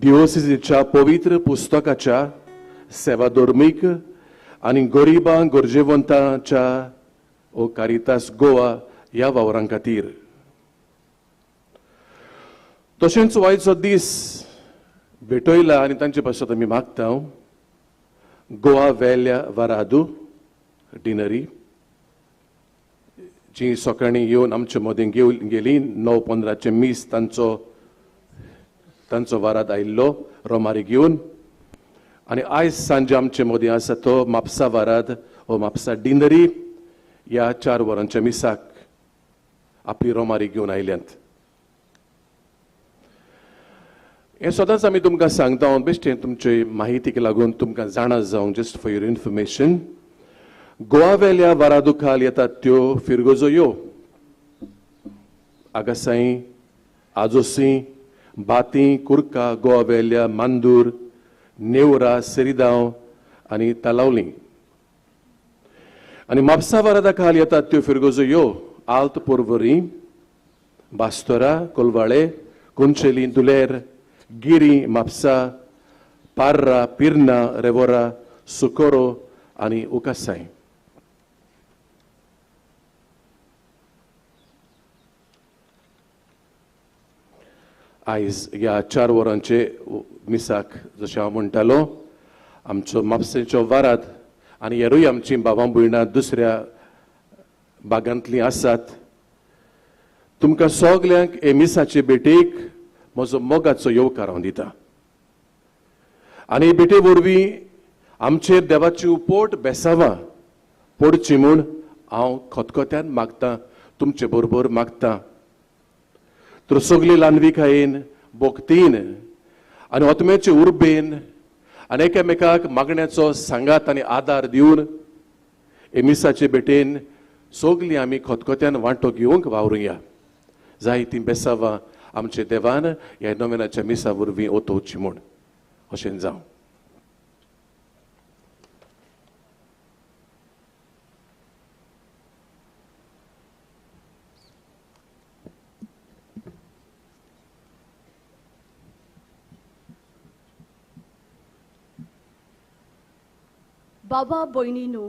दिओसिसीच्या पवित्र पुस्तकाच्या सेवाधर्मीक आनी गरिबां गरजेवंतांच्या ओ कारितास गोवा ह्या वावरां खातीर तशेंच आयचो दीस भेटयला आनी तांचे पासत आमी मागता गोवा वेल्या वारादू डिनरी जी सकाळीं येवन आमचे मदें गेली 9:15 मीस तांचो वाराद आयिल्लो रोमारी घेवन आनी आयज सांजे आमचे मदीं आसा तो म्हापसा वाराद हो म्हापसा डिनरी ह्या 4 वरांच्या मिसाक आपली रोमारी घेवन आयल्यांत. हें सदांच आमी तुमकां सांगता बेश्टें तुमचे माहितीक लागून तुमकां जाणा जावंक just for your information Goa वेल्या वारादू खाल येतात त्यो फिरगोजो यो आगासाई आजोसी बाती कुर्का गोवा वेल्या मांदूर नेवरा सेरिदांव आनी तालावली आनी म्हापसा वारादा खाल येतात त्यो फिरगोजो यो आल्त पोर्वोरी बास्तोरा कोलवाळे कुंचेली दुलेर गिरी म्हापसा पार्रा पिर्ना रेवोरा सुकोरो आनी उकासाई. आयज ह्या 4 वरांचे मिसाक जशें हांव म्हणटालो आमचो म्हापसेचो वाराद आनी हेरूय आमची भावां भयणां दुसऱ्या भागांतलीं आसात. तुमकां सगल्यांक हे मिसाचे भेटेक म्हजो मोगाचो येवकार हांव दिता आनी भेटे वरवीं आमचेर देवाची उपोट बेसावां पडची म्हूण हांव खतखत्यान मागतां तुमचे बरोबर मागतां. तर सगली लानविकायेन भोक्तीन आनी ओतमेचे उर्बेन आनी एकामेकाक मागण्याचो सांगात आनी आदार दिवन हे मिसाचे भेटेन सगलीं आमी खतखत्यान वांटो घेवंक वावरुया. जाय तीं बेसावां आमचे देवान ह्या नोवेनाच्या मिसा वरवीं ओतोवची म्हूण अशें जावं. बाबा भयणीनो,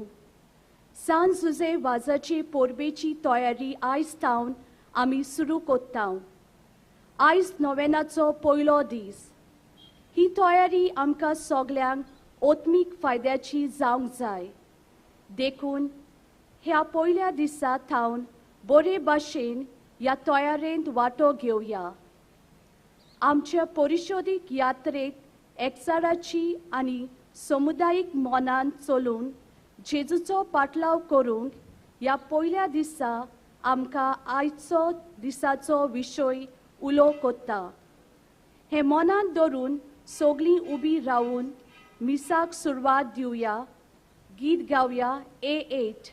सांज सुजे वाजाची पोरबेची तयारी आयज थावन आमी सुरू कोत्तांव. आयज नोवेनाचो पयलो दीस. ही तयारी आमकां सगल्यांक ओत्मीक फायद्याची जावंक जाय. देखून ह्या पयल्या दिसा थावन बरे भाशेन ह्या तयारेंत वांटो घेवया. आमच्या परिशोधीक यात्रेक एकचाराची आनी समुदायीक मोनान चलून जेजूचो पाटलाव करूंक ह्या पयल्या दिसा आमकां आयचो दिसाचो विशय उलो कोत्ता. हे मोनान धरून सगलीं उबी रावून मिसाक सुरवात दिवया. गीत गावया A8.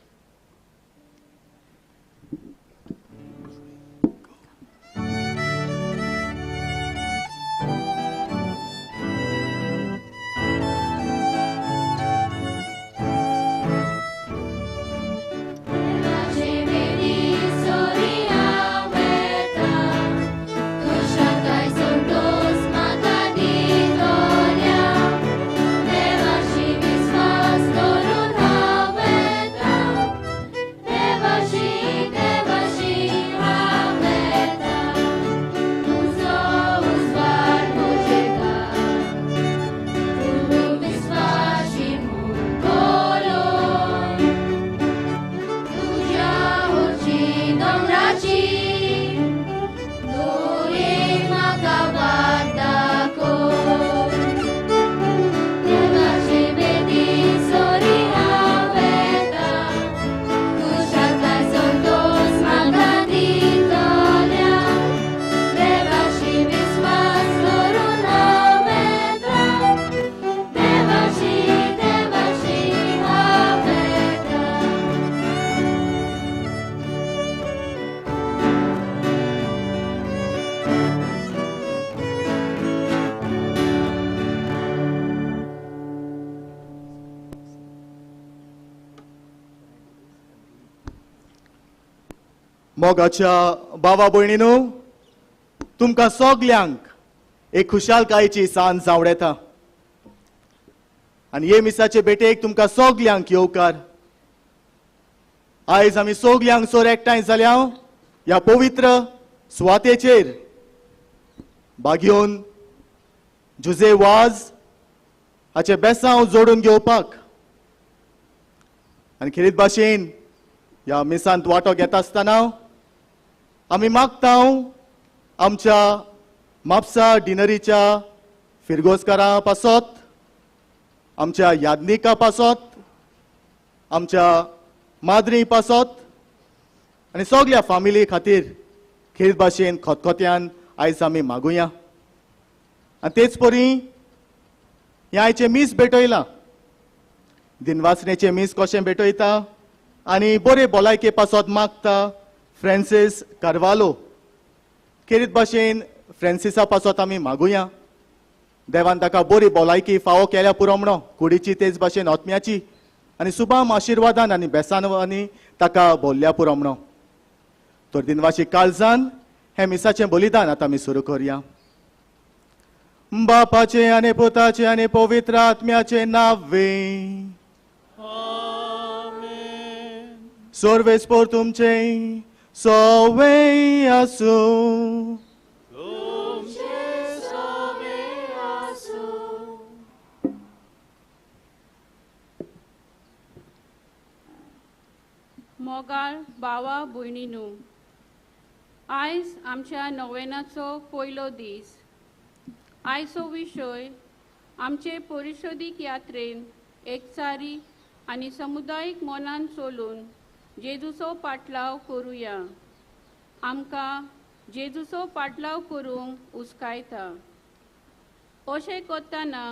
मोगाच्या भावा भयणीनो, तुमकां सगल्यांक एक खुशालकायेची सांज जावं येता आनी हे मिसाचे बेटेक तुमकां सगल्यांक येवकार. आयज आमी सगल्यांक सोर एकठांय जाल्या ह्या पवित्र सुवातेचेर बागयोन जुजे वाज हाचे बेसांव जोडून घेवपाक आनी खेरीत भाशेन ह्या मिसांत वांटो घेता आसतना आमी मागता आमच्या म्हापसा डिनरीच्या फिरगोसकारां पासत, आमच्या यादनिका पासत, आमच्या माद्री पासत आनी सगळ्या फामिली खातीर खेरीत भाशेन खतखत्यान आयज आमी मागुया. आनी तेच परी हे आयचे मीस भेटयला, दिनवासनेचे मीस कशें भेटयता आनी बरे भलायके पासत मागता फ्रांसीस कार्वालो. खेरीत भाशेन फ्रांसिसा पासत आमी मागुया. देवान ताका बरी भलायकी फावो केल्या पुरो म्हणो कुडीची तेच भाशेन आत्म्याची आनी सुबाम आशिर्वादान आनी बेसानवांनी ताका भोल्ल्या पुरो म्हणो. तर दिनवाशी काळजान हे मिसाचें बलिदान आतां आमी सुरू करुया. बापाचे आनी पुताचे आनी पवित्र आत्म्याचे नावे. सर्वेस्पोर तुमचे सवे आसूं. मोगाळ भावा भयणीनू, आयज आमच्या नोवेनाचो पयलो दीस. आयचो विशय आमचे परिशोधीक यात्रेन एकचारी आनी समुदायीक मनान चलून जेजूचो पाटलाव करुया. आमकां जेजूचो पाटलाव करूंक उस्कायता. अशें करतना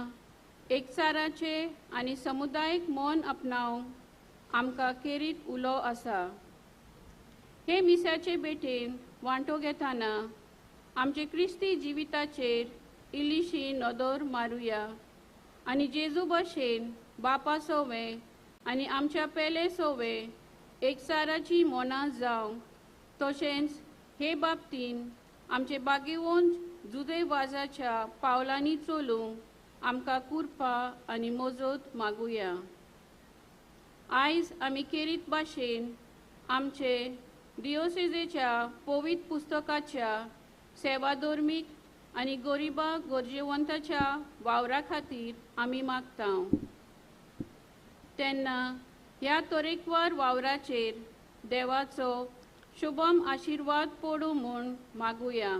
एकचाराचे आनी समुदायीक मन आपणावंक आमकां केरीत उलो आसा. हे मिसाचे बेटेन वांटो घेतना आमचे क्रिस्ती जिविताचेर इल्लीशी नदर मारुया आनी जेजू भाशेन बापा सोवे आनी आमच्या पेले सोवे एकचाराची मनां जावंक, तशेंच हे बाबतीन आमचे बागेवंत जुदे वाजाच्या पावलांनी चलूंक आमकां कुरपा आनी मजत मागुया. आयज आमी केरीत भाशेन आमचे दियोसेजेच्या पवित्र पुस्तकाच्या सेवाधर्मीक आनी गरिबा गरजेवंताच्या वावरा खातीर आमी मागता. तेन्ना ह्या तरेकवार वावराचेर देवाचो शुभम आशिर्वाद पडूं म्हूण मागुया.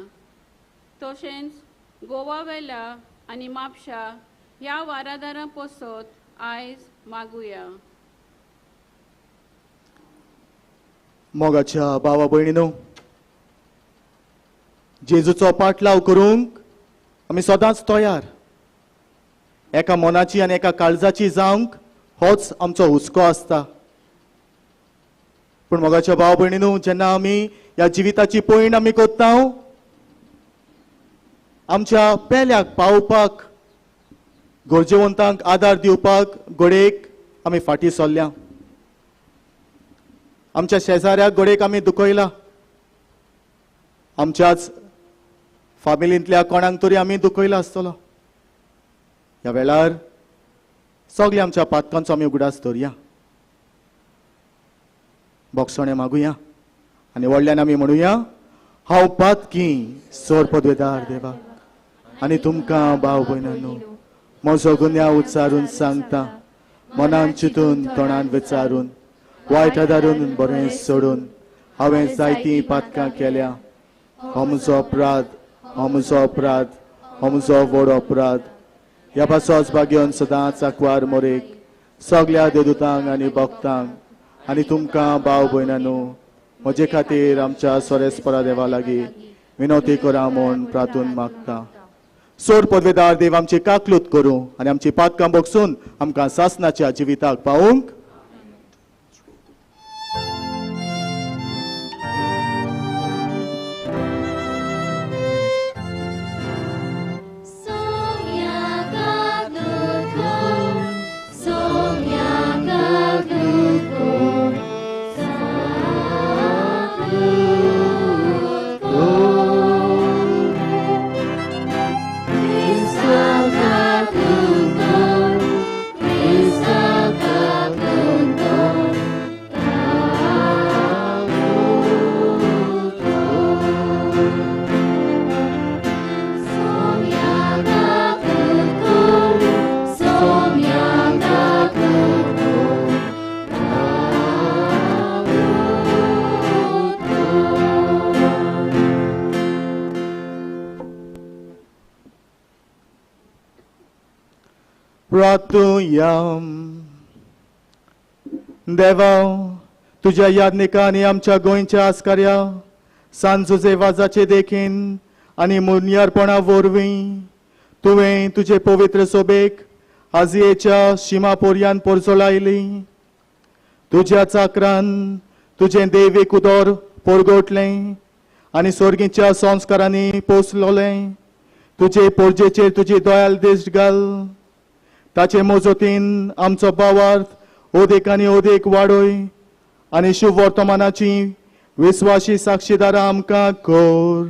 तशेंच गोवा वेला आनी म्हापशा ह्या वारादारां पसत आयज मागुया. मोगाच्या भावा भयणीनो, जेजूचो पाटलाव करूंक आमी सदांच तयार. एका मनाची आनी एका काळजाची जावंक होच आमचो हुस्को आसता. पूण मोगाच्या भाव भयणीनो, जेन्ना आमी ह्या जिविताची पयण आमी कोत्ता, आमच्या पेल्याक पावपाक, गरजेवंतांक आदार दिवपाक घोडेक आमी फाटीं सरल्या. आमच्या शेजाऱ्याक घोडेक आमी दुखयला. आमच्याच फामिलींतल्या कोणाक तरी आमी दुखयला आसतलो. ह्या वेळार सगळ्या आमच्या पातकांचो आमी उगडास धरया. बोगसणे मागुया आनी व्हडल्यान आमी म्हणुया, हांव पातकी सोर पदवेदार देवाक आनी तुमकां भाव भयणांनो म्हजो गुन्यांव उच्चारून सांगता, मनान चिंतून तोंडान विचारून वायट आदारून बरें सोडून हांवें जायतीं पातकां केल्या. हो म्हजो अपराध, हो म्हजो अपराध, हो म्हजो व्हड अपराध. ह्या पासोच भाग्योन सदांच आंकवार मोरेक सगळ्या देदूतांक आनी भक्तांक आनी तुमकां भाव भयणांनो म्हजे खातीर आमच्या सोरेस्परा देवा लागीं विनवती करा म्हूण प्रार्थून मागता. सोर पदवेदार देव आमची काकलूत करूं आनी आमची पातकां बोगसून आमकां सासणाच्या जिविताक पावूंक. प्रार्थूया. देवा, तुझ्या याज्ञिकांनी आमच्या गोंयच्या आस्कार्या सांजुजे वाजाचे देखीन आनी मुनियारपणा वरवीं तुवें तुजे पवित्र सोबेक आजयेच्या शिमा पोरयान पोरजोलायली. तुज्या चाकरान तुजें दैवीक उदोर पोरगोटलें आनी स्वर्गीच्या संस्कारांनी पोसलोलें. तुजे पोरजेचेर तुजी दयाल दिश्ट घाल. ताचे मोजोतीन आमचो भावार्थ ओदेक आनी ओदेक वाडोय आनी शुभ वर्तमानाची विस्वासी साक्षीदारां आमकां कोर.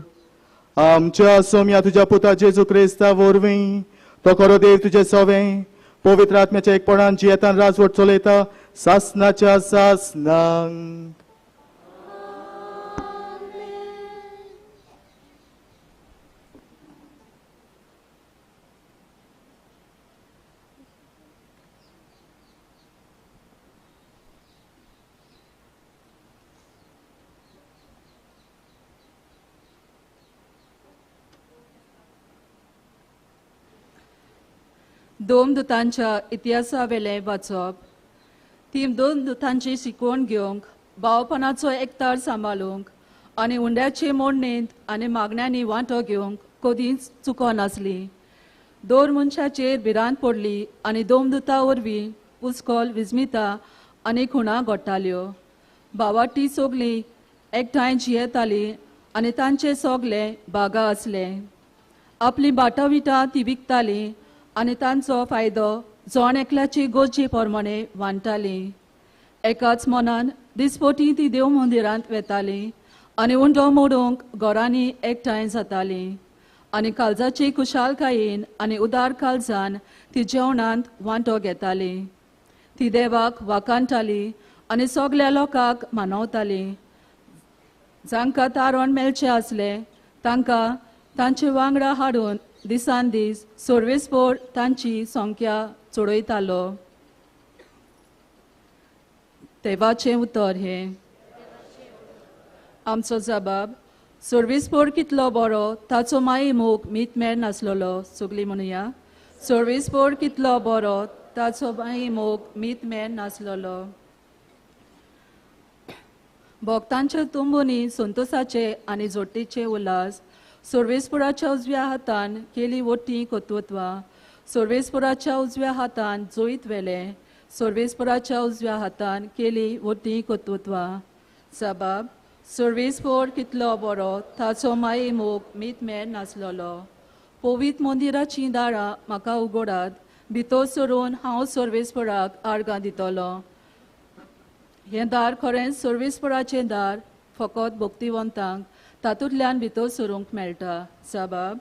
आमच्या सोम्या तुज्या पुता जेजू क्रिस्ता वरवीं तो खरो देव तुजे सवें पवित्र आत्म्याच्या एकपणान जियेतान राजवट चलयता सासनाच्या सासनांक. दोन दुतांच्या इतिहासा वेले वाचप. ती दोन दुतांची शिकवण घेवंक भावपणाचो एकतार सांबाळूंक आनी उंड्याचे मोडणेंत आनी मागण्यांनी वांटो घेवंक कधीच चुको नासली. दोन मनशाचेर भिरांत पडली आनी दोन दुतां वरवीं पुस्कोल विस्मिता आनी खुणां घडटाल्यो. भावाटी सोगलीं एकठांय जियेतालीं आनी तांचे सोगले बागा आसले. आपली बाटा विटां ती विकतालीं आनी तांचो फायदो जोण एकल्याची गोजी प्रमाणे वांटतालीं. एकाच मनान दिसपोटी ती देव मंदिरांत वेतालीं आनी उंडो मोडूंक घरांनी एकठांय जातालीं आनी काळजाची खुशालकायेन आनी उदार काळजान ती जेवणांत वांटो घेतालीं. ती देवाक वाखाणटाली आनी सगल्या लोकांक मानवतालीं. जांकां तारण मेळचें आसलें तांकां तांचे वांगडा हाडून दिसान दीस सर्वेस्पोर तांची संख्या चडयतालो. देवाचें उतर हे. आमचो जबाब. सर्वेस्पोर कितलो बरो ताचो माई मोग मीत मेळ नासलोलो. सगळीं म्हणुया. सर्वेस्पोर कितलो बरो ताचो माई मोग मीत मेळ नासलोलो. भक्तांच्या तुंबुनी संतोषाचे आनी जोडटीचे उल्हास. सर्वेस्पुराच्या उजव्या हातान केली वोटी कोतवत्वा. सर्वेस्पुराच्या उजव्या हातान जोईत वेले. सर्वेस्पुराच्या उजव्या हातान केली वोटी कोतवत्वा. जबाब. सर्वेस्पोर कितलो बरो ताचो माई मोग मीत मेळ नासलोलो. पवित्र मंदिराची दारां म्हाका उगडात. भितर सरून हांव सर्वेस्पुराक आर्गां दितलो. हें दार खरेंच सर्वेस्पुराचें दार फकत भक्तिवंतांक तातूंतल्यान भितर सरूंक मेळटा. जबाब.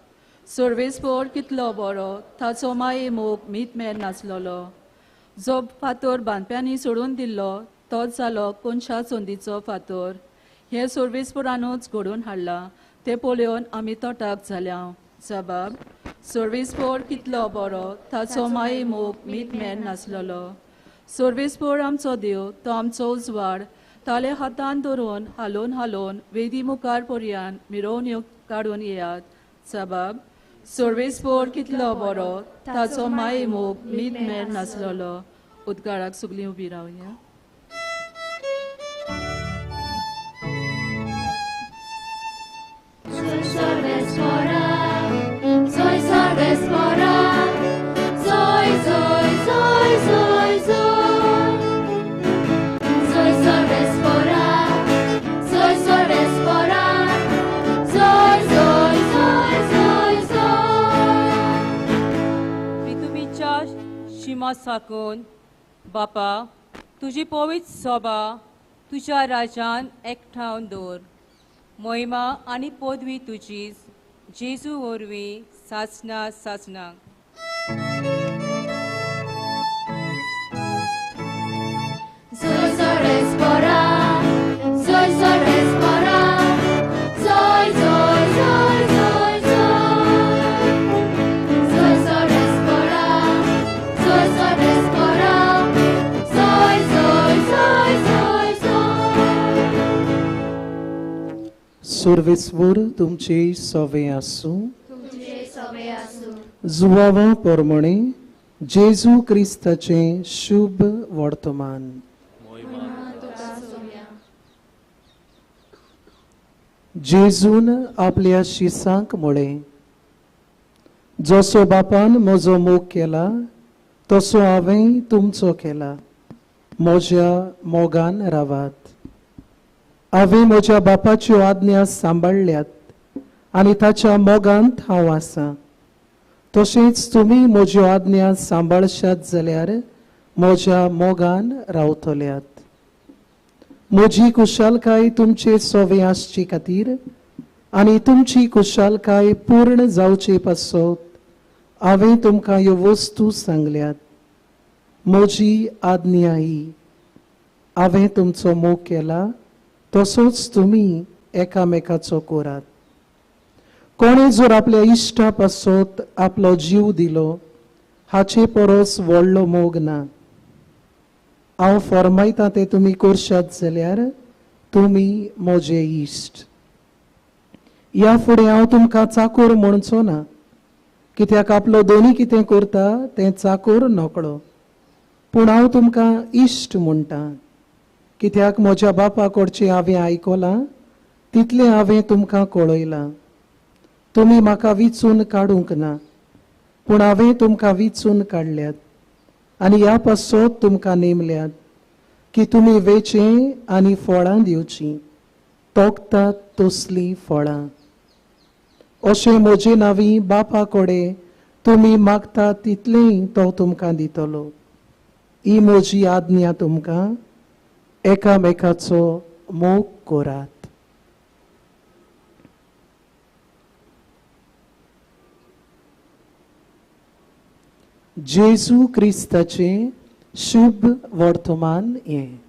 सर्वेस्पोर कितलो बरो ताचो माई मोग मीत मेळ नासलोलो. जो फातर बांदप्यांनी सोडून दिल्लो तोच जालो कोनशा चोंदीचो फातर. हे सर्वेस्पोरानूच घडोवन हाडला. ते पळोवन आमी तोटाक जाल्या. जबाब. सर्वेस्पोर कितलो बरो ताचो माई मोग मीत मेळ नासलोलो. सर्वेस्पोर आमचो देव तो आमचो उजवाड. ताले हातान धरून हालोवन हालोवन वेदी मुखार पर्यान मिरवणूक काडून येयात. जबाब. सर्वेस्पोर कितलो बरो ताचो माई मोग मीत मेळ नासलोलो. उद्गाराक सगळीं उबी रावया. साकून बापा तुजी पवित्र सभा तुज्या राजान एकठांवन दवर. महिमा आनी पदवी तुजीच जेजू वरवीं सासना सासनाक. सर्वेस्वर तुमचे सवे आसूं. जुवावा प्रमाणे जेजू क्रिस्ताचे शुभ वर्तमान. जेजून आपल्या शिसांक म्हळें, जसो बापान म्हजो मोग केला तसो हांवें तुमचो केला. म्हज्या मोगान रावात. हांवें म्हज्या बापाच्यो आज्ञा सांबाळल्यात आनी ताच्या मोगांत हांव आसां. तशेंच तुमी म्हज्यो आज्ञा सांबाळशात जाल्यार म्हज्या मोगान रावतल्यात. म्हजी कुशलकाय तुमचे सोवे आसचे खातीर आनी तुमची कुशलकाय पूर्ण जावचे पासत हांवें तुमकां ह्यो वस्तू सांगल्यात. म्हजी आज्ञा ही, हांवें तुमचो मोग केला तसोच तुमी एकामेकाचो करात. कोणे जर आपल्या इश्टा पासत आपलो जीव दिलो हाचे परस व्हडलो मोग ना. हांव फरमायतां तें तुमी करशात जाल्यार तुमी म्हजे इश्ट. ह्या फुडें हांव तुमकां चाकर म्हणचो ना, कित्याक आपलो दोनी कितें करता तें चाकर नकळो. पूण हांव तुमकां इश्ट म्हणटां, कित्याक म्हज्या बापा कडचें हांवें आयकलां तितलें हांवें तुमकां कळयलां. तुमी म्हाका विचून काडूंक ना, पूण हांवें तुमकां विचून काडल्यात आनी ह्या पासत तुमकां नेमल्यात की तुमी वेचें आनी फळां दिवचीं, तोखतात तसलीं फळां. अशें म्हजे नांवी बापा कडेन तुमी मागतात तितलें तो तुमकां दितलो. ही म्हजी आज्ञा तुमकां, एकामेकाचो मोग करात. जेजू क्रिस्ताचे शुभ वर्तमान हें.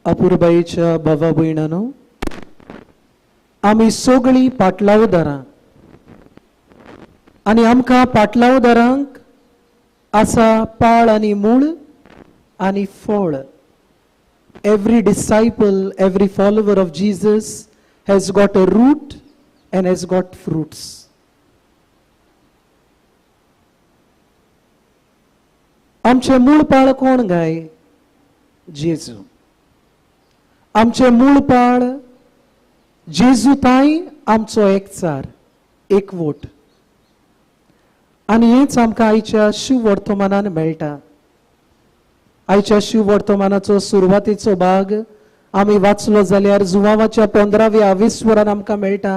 अपुरबाईच्या भावा भयणांनो, आमी सगळीं पाटलावदारां आनी आमकां पाटलावदारांक आसा पाळ आनी मूळ आनी फळ. Every disciple, every follower of Jesus has got a root and has got fruits. आमचे मूळ पाळ कोण गाय? जेजू. आमचे मूळ पाळ जेजू ताई आमचो एकचार, एकवट. आनी हेच आमकां आयच्या शुभ वर्तमानान मेळटा. आयच्या शिव वर्तमानाचो सुरवातेचो भाग आमी वाचलो जाल्यार जुवावाच्या 15व्या विस्वरान आमकां मेळटा.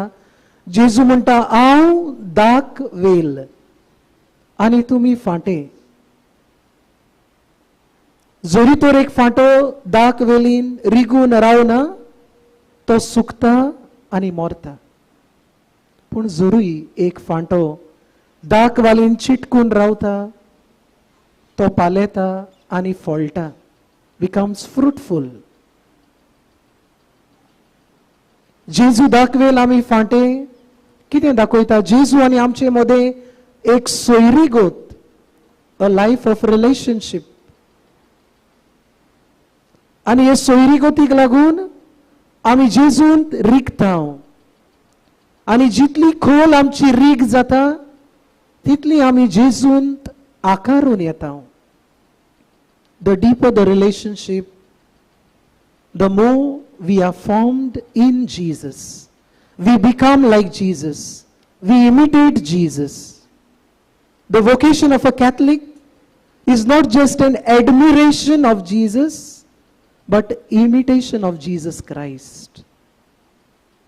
जेजू म्हणटा, हांव दाक वेल आनी तुमी फांटे. जरी तर एक फांटो दाक वेलीन रिगून रावना तो सुकता आनी मरता. पूण जरूय एक फांटो दाक वालीन चिटकून रावता तो पालेता आनी फळटा, बिकम्स फ्रुटफुल. जेजू दाखवेल आमी फांटे कितें दाखयता? जेजू आनी आमचे मदें एक सोयरीगोत, अ लायफ ऑफ रिलेशनशीप. आनी हे सोयरीगोतीक लागून आमी जेजूंत रिगता. आनी जितली खोल आमची रीग जाता तितली आमी जेजूंत आकारून येता. The deeper the relationship, the more we are formed in Jesus. We become like Jesus. We imitate Jesus. The vocation of a Catholic is not just an admiration of Jesus, but imitation of Jesus Christ.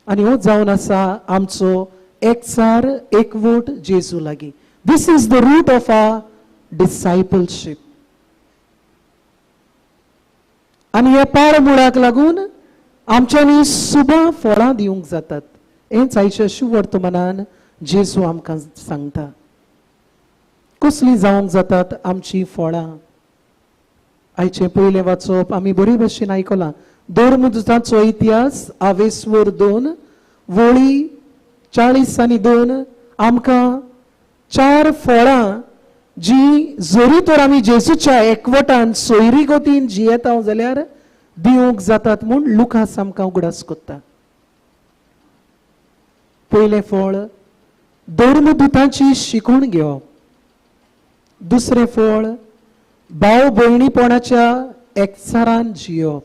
आणि हो जावन आसा आमचो एकचार, एकवट जेजू लागीं. This is the root of our discipleship. आनी हे पाळ मुळाक लागून आमच्यांनी सुबां फळां दिवंक जातात. हेंच आयच्या शुभ वर्तमानान जेजू आमकां सांगता. कसलीं जावंक जातात आमची फळां? आयचें पयलें वाचप आमी बरे भशेन आयकलां. धर्मदुताचो इतिहास आवेसवर 2 वळी 40 आनी 2 आमकां 4 फळां जी जरी तर आमी जेजूच्या एकवटान सोयरीगोतीन जियेता जाल्यार दिवंक जातात म्हूण लुकास आमकां उगडास कोत्ता. पयलें फळ धर्मदुतांची शिकवण घेवप. दुसरें फळ भाव भयणीपणाच्या एकचारान जियोप.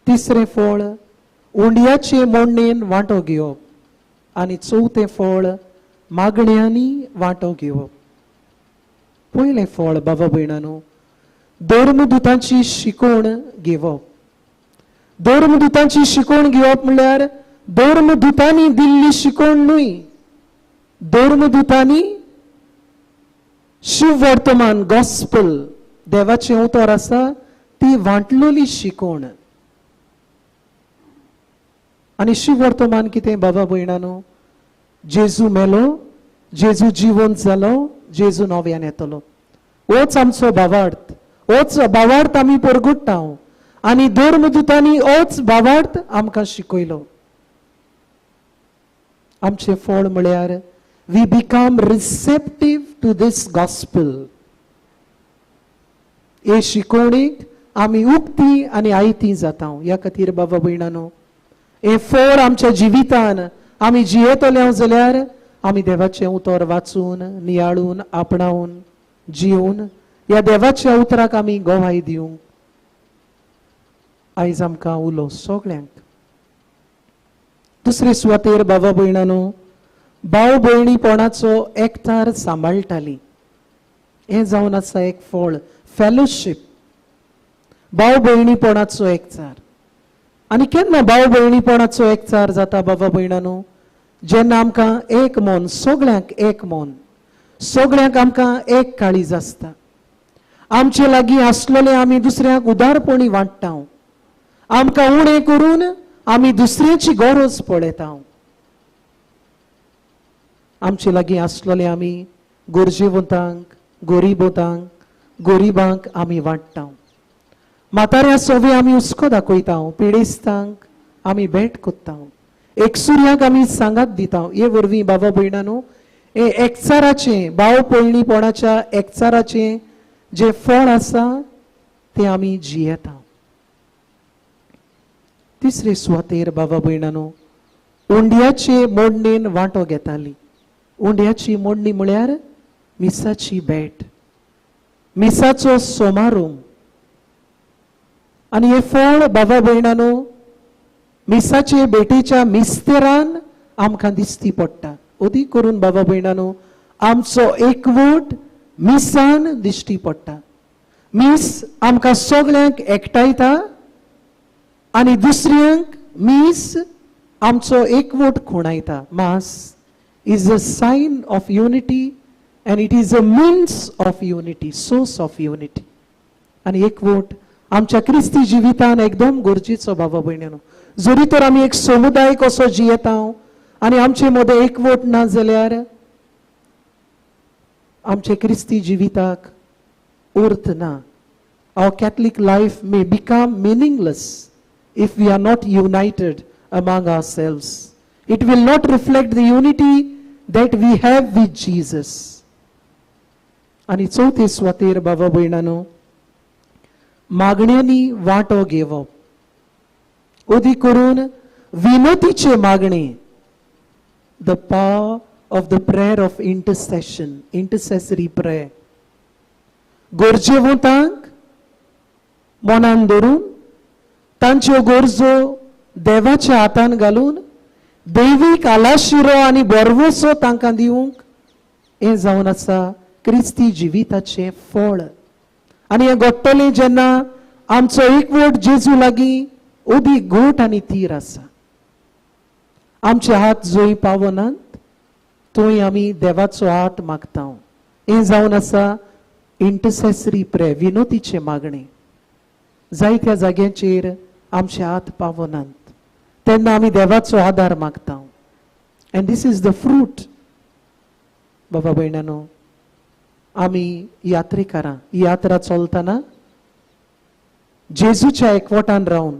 तिसरें फळ उंडयाचे मोडणेन वांटो घेवप. आनी चवथें फळ मागण्यांनी वांटो घेवप. पयलें फळ बाबा भयणांनो, धर्मदुतांची शिकवण घेवप. धर्मदुतांची शिकवण घेवप म्हणल्यार धर्मदुतांनी दिल्ली शिकवण न्हय. धर्मदुतांनी शिव वर्तमान गॉस्पल देवाचें उतर आसा ती वांटलेली शिकवण. आनी शिव वर्तमान कितें बाबा भयणांनो? जेजू मेलो, जेजू जिवंत जालो, जेजू नव्यान येतलो. होच आमचो भावार्थ. होच भावार्थ आमी परगट्टा. आनी धर्मदुतांनी होच भावार्थ आमकां शिकयलो. आमचे फळ म्हळ्यार we become receptive to this gospel. हे शिकवणेक आमी उक्ती आनी आयती जाता. ह्या खातीर बाबा भयणांनो, हे फळ आमच्या जिवितान आमी जियेतले जाल्यार आमी देवाचें उतर वाचून, नियाळून, आपणावन, जिवन ह्या देवाच्या उतराक आमी गोवाय दिवंक आयज आमकां उलो सगळ्यांक. दुसरे सुवातेर बाबा भयणांनो, भाव भयणीपणाचो एकठार सांबाळटाली. हें जावन आसा एक फळ, फेलोशीप. भाव भयणीपणाचो एकचार. आनी केन्ना भाव भयणीपणाचो एकचार जाता बाबा भयणांनो? जेन्ना आमकां एक मन, सगळ्यांक एक मन, सगळ्यांक आमकां एक काळीज आसता. आमचे लागीं आसलेले आमी दुसऱ्यांक उदारपणी वांट्टा. आमकां उणें करून आमी दुसऱ्याची गरज पळयता. आमचे लागीं आसलेले आमी गरजेवंतांक, गरिबांक आमी वांट्टा. म्हाताऱ्या सवे आमी हुस्को दाखयता. पिडेस्तांक आमी भेट कोत्ता. एकसुऱ्यांक आमी सांगात दिता. हे वरवीं बाबा भयणांनो, हे एकचाराचें, भाव भयणीपणाच्या एकचाराचें जे फळ आसा तें आमी जियेता. तिसरे सुवातेर बाबा भयणांनो, उंडयाचे मोडणेन वांटो घेताली. उंडयाची मोडणी म्हळ्यार मिसाची भेट, मिसाचो समारंभ. आनी हे फळ बाबा भयणांनो, मिसाचे भेटेच्या मिस्तेरान आमकां दिसती पडटा. अदी करून बाबा भयणांनो, आमचो एकवट मिसान दिश्टी पडटा. मीस आमकां सगळ्यांक एकठायता आनी दुसऱ्यांक मीस आमचो एकवट खुणायता. Mass is a sign of unity and it is a means of unity, source of unity. आनी एकवट आमच्या क्रिस्ती जिवितान एकदम गरजेचो बाबा भयणांनो. जरी तर आमी एक समुदाय कसो जियेता आनी आमचे मदें एकवट ना जाल्यार आमचे क्रिस्ती जिविताक अर्थ ना. Our Catholic life may become meaningless if we are not united among ourselves. It will not reflect the unity that we have with Jesus. आनी चवथे सुवातेर बाबा भयणांनो, मागण्यांनी वांटो घेवप. अदी करून विनतीचे मागणे, the power of the prayer of intercession, intercessory prayer. गरजेवंतांक मनान धरून तांच्यो गरजो देवाच्या हातान घालून दैवीक आलाशिरो आनी बरवसो तांकां दिवंक हें जावन आसा क्रिस्ती जिविताचे फळ. आनी हें घडटलें जेन्ना आमचो एकवट जेजू लागीं अदीक घट आनी तीर आसा. आमचे हात जंय पावनात थंय आमी देवाचो हात मागता. हें जावन आसा इंटरसेसरी प्रेयर, विनतीचे मागणे. जायत्या जाग्यांचेर आमचे हात पावनात तेन्ना आमी देवाचो आदार मागता. And this is the fruit बाबा भयणांनो. आमी यात्रेकारां यात्रा चलतना जेजूच्या एकवटान रावन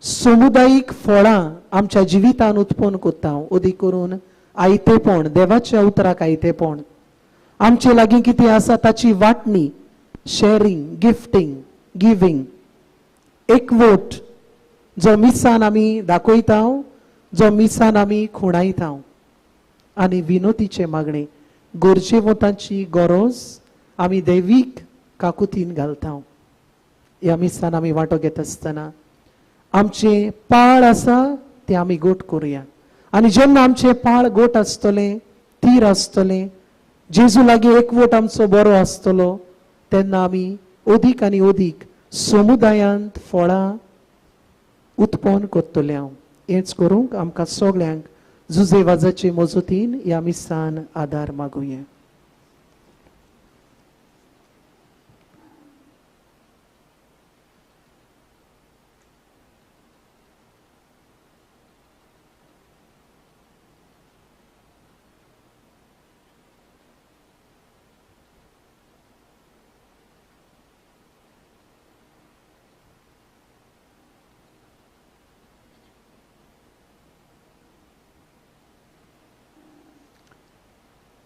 समुदायीक फळां आमच्या जिवितान उत्पन्न कोत्ता. अदी करून आयतेपण, देवाच्या उतराक आयतेपण. आमचे लागीं कितें आसा ताची वांटणी, शेअरिंग, गिफ्टिंग, गिविंग. एकवट जो मिसान आमी दाखयता, जो मिसान आमी खुणायता, आनी विनोतीचे मागणे गरजेवंतांची गरज आमी दैवीक काकुतीन घालता. ह्या मिसान आमी वांटो घेत आसतना आमचे पाळ आसा ते आमी गोट करुया. आनी जेन्ना आमचे पाळ गोट आसतले, तीर आसतले, जेजू लागीं एकवट आमचो बरो आसतलो, तेन्ना आमी अदीक आनी अदीक समुदायांत फळां उत्पन्न करतले. हेच करूंक आमकां सगळ्यांक जुजे वाजाचे मजतीन ह्या मिसान आदार मागुया.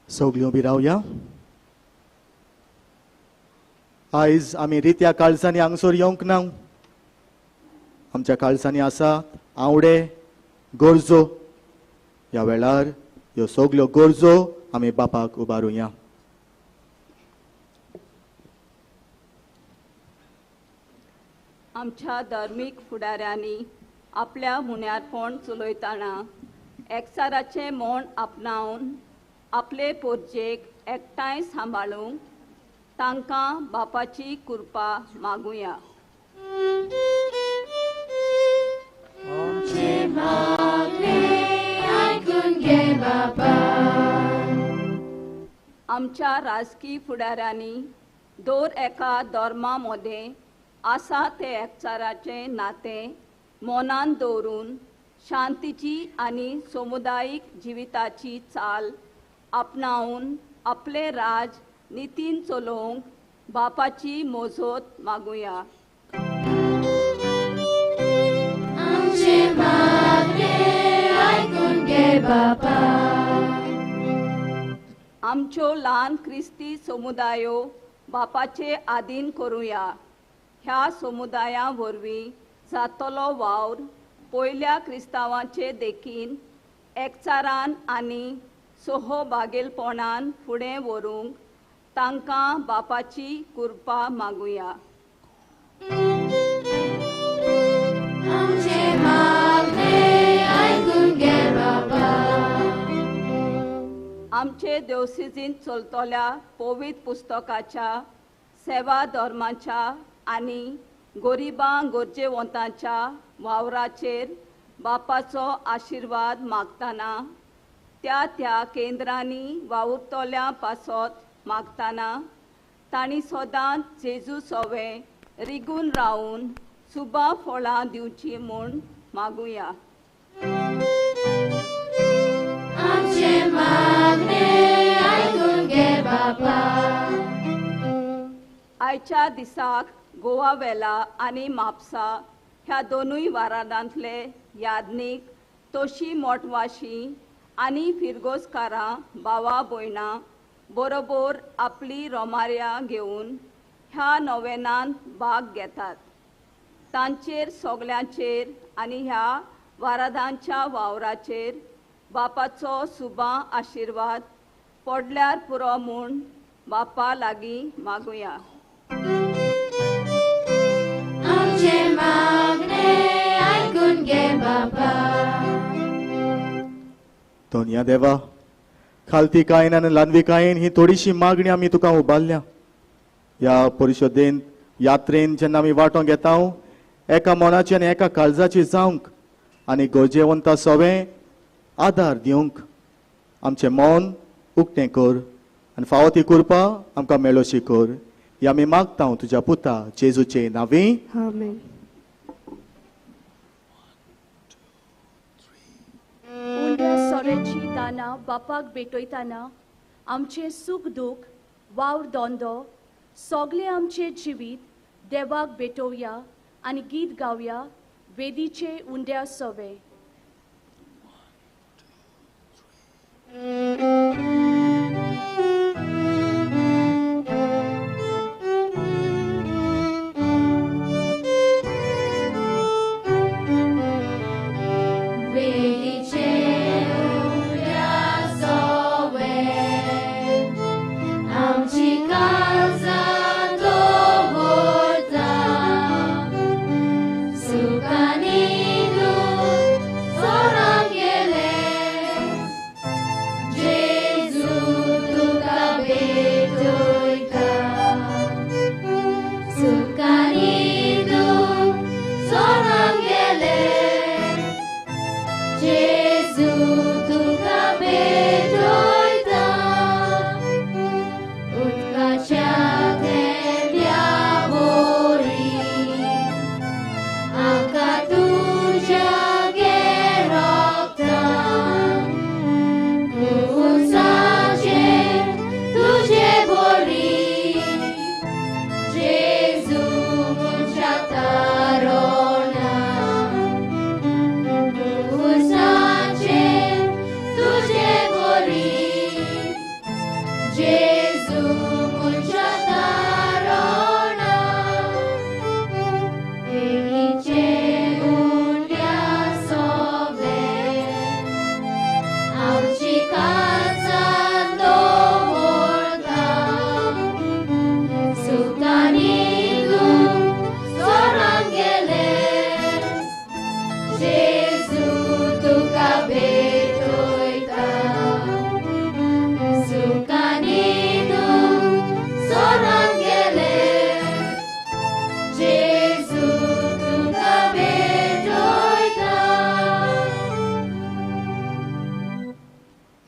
सगळ्यो बी रावया. आयज आमी रित्या काळजांनी हांगसर येवंक ना. आमच्या काळजांनी आसात आवडे, गरजो. ह्या वेळार ह्यो सगळ्यो गरजो आमी बापाक उबारुया. आमच्या धर्मीक फुडाऱ्यांनी आपल्या मुन्यारपण चलयतना एकचाराचें मोण आपणावन आपले पोरजेक एकठांय सांबाळूंक तांकां बापाची कृपा मागुया. आमच्या राजकीय फुडाऱ्यांनी दर एका धर्मा मदें आसा ते एकचाराचे नातें मोनान दवरून शांतीची आनी समुदायीक जिविताची चाल आपणावन आपले राज नितीन चलोवंक बापाची मोजत मागुया. आमच्यो ल्हान क्रिस्ती समुदायो बापाचे आधीन करुया. ह्या समुदाया वरवीं जातलो वावर पयल्या क्रिस्तांवांचे देखीन एकचारान आनी सोहोबागेलपणान फुडें व्हरूंक तांकां बापाची कृपा मागुया. आमचे देवसिजीन चलतल्या पवित्र पुस्तकाच्या सेवा धर्माच्या आनी गरिबां गरजेवंतांच्या वावराचेर बापाचो आशिर्वाद मागतना त्या केंद्रांनी वावुरतल्या पासत मागतना तांणी सदांच जेजू सवे रिगून रावून सुबा फळां दिवची म्हूण मागुया. आयच्या दिसाक गोवा वेला आनी म्हापसा ह्या दोनूय वारादांतले यादनीक तोशी मोटवाशी आनी फिरगोसकारां भावा भयणां बरोबर आपली रोमारियां घेवन ह्या नोवेनांत भाग घेतात. तांचेर सगल्यांचेर आनी ह्या वारादांच्या वावराचेर बापाचो सुबां आशिर्वाद पडल्यार पुरो म्हूण बापा लागीं मागुया. धन्य देवा, खालतीकायेन आनी लानविकायेन ही थोडीशी मागणी आमी तुका उबारल्या. ह्या परिशदेन यात्रेन जेन्ना आमी वांटो घेता एका मनाची आनी एका काळजाची जावंक आनी गरजेवंता सवें आदार दिवंक आमचें मन उक्तें कर आनी फावो ती कृपा आमकां मेळोशी कर. ही आमी मागता तुज्या पुता जेजूचे नांवी. आमेन. उंड्या सोऱ्याची दाना बापाक भेटयतना आमचे सुख दूख वावर दोंदो सगळे आमचे जिवीत देवाक भेटोवया आनी गीत गावया वेदीचे उंड्या सोवे.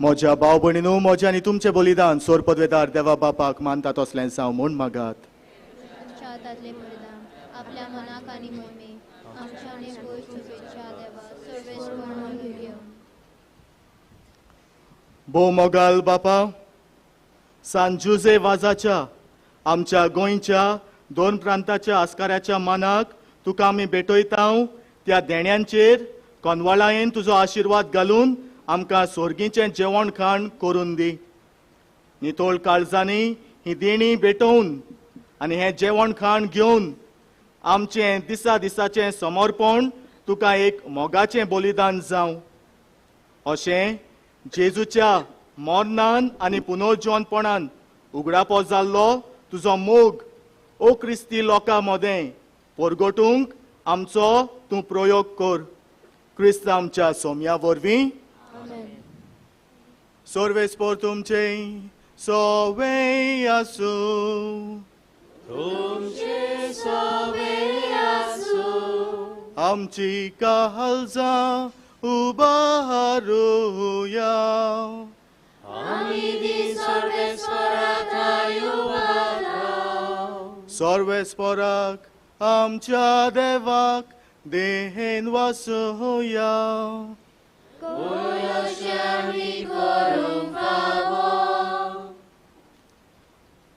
म्हज्या भाव भयणीनो, म्हजें आनी तुमचें बलिदान सोर पदवेदार देवा बापाक मानता तसलें जावं म्हूण मागात. आमच्या हातांतले बलिदान आपल्या मनाक आनी मोहिमेक आमच्या आनी गोंय सुबेच्या देवा सर्वेस्वर योग्य. भोव मोगाल बापा, सान जुजे वाजाच्या आमच्या गोंयच्या 2 प्रांताच्या आस्काऱ्याच्या मानाक तुका आमी भेटयता. त्या देण्यांचेर कोनवाळायेन तुजो आशिर्वाद घालून आमकां सोर्गीचें जेवण खाण करून दी. नितोळ काळजांनी ही देणी भेटोवन आनी हें जेवण खाण घेवन आमचें दिसा दिसाचें समर्पण तुका एक मोगाचें बलिदान जावं. अशें जेजूच्या मरणान आनी पुनर्जीवनपणान उगडापो जाल्लो तुजो मोग ओ क्रिस्ती लोकां मदें परगटूंक आमचो तूं प्रयोग कर. क्रिस्त आमच्या सोम्या वरवीं. सर्वेस्पर तुमचे सोवे आसूं. आमची काळजां उबारूया. सर्वेस्पराक आमच्या देवाक देहेन वासूया.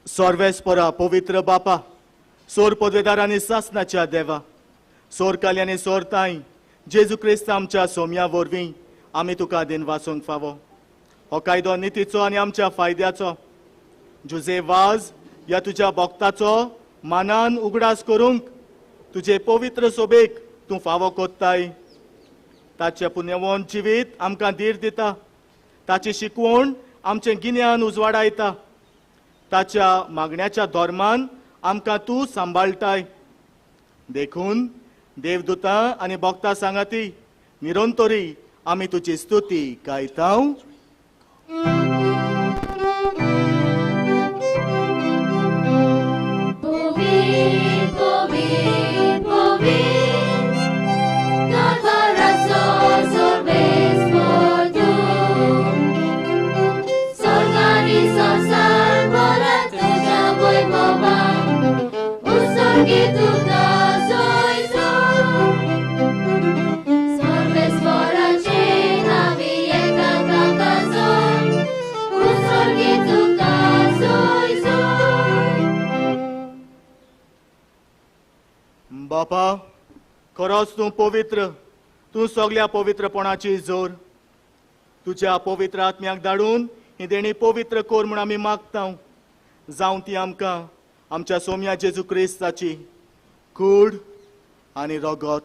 सर्वेस्परा पवित्र बापा, सोर पदवेदार आनी सासनाच्या देवा, सोर काली आनी सोर ताई, जेजू क्रिस्त आमच्या सोम्या वरवीं आमी तुका दिन वासूंक फावो. हो कायदो नितीचो आनी आमच्या फायद्याचो. जुजे वाज ह्या तुज्या भक्ताचो मानान उगडास करूंक तुजे पवित्र सोबेक तूं फावो कोत्ताय. ताचें पुण्यवंत जिवीत आमकां धीर दिता. ताची शिकवण आमचें गिन्यान उजवाडायता. ताच्या मागण्याच्या धर्मान आमकां तूं सांबाळटाय. देखून देवदूतां आनी भक्तां सांगाती निरंतरी आमी तुजी स्तुती गायता. बापा, खरोच तूं पवित्र. तूं सगळ्या पवित्रपणाची जोर. तुज्या पवित्र आत्म्याक धाडून ही देणी पवित्र कोर म्हूण आमी मागता. जावं ती आमकां आमच्या सोम्या जेजू क्रिस्ताची कूड आनी रगत.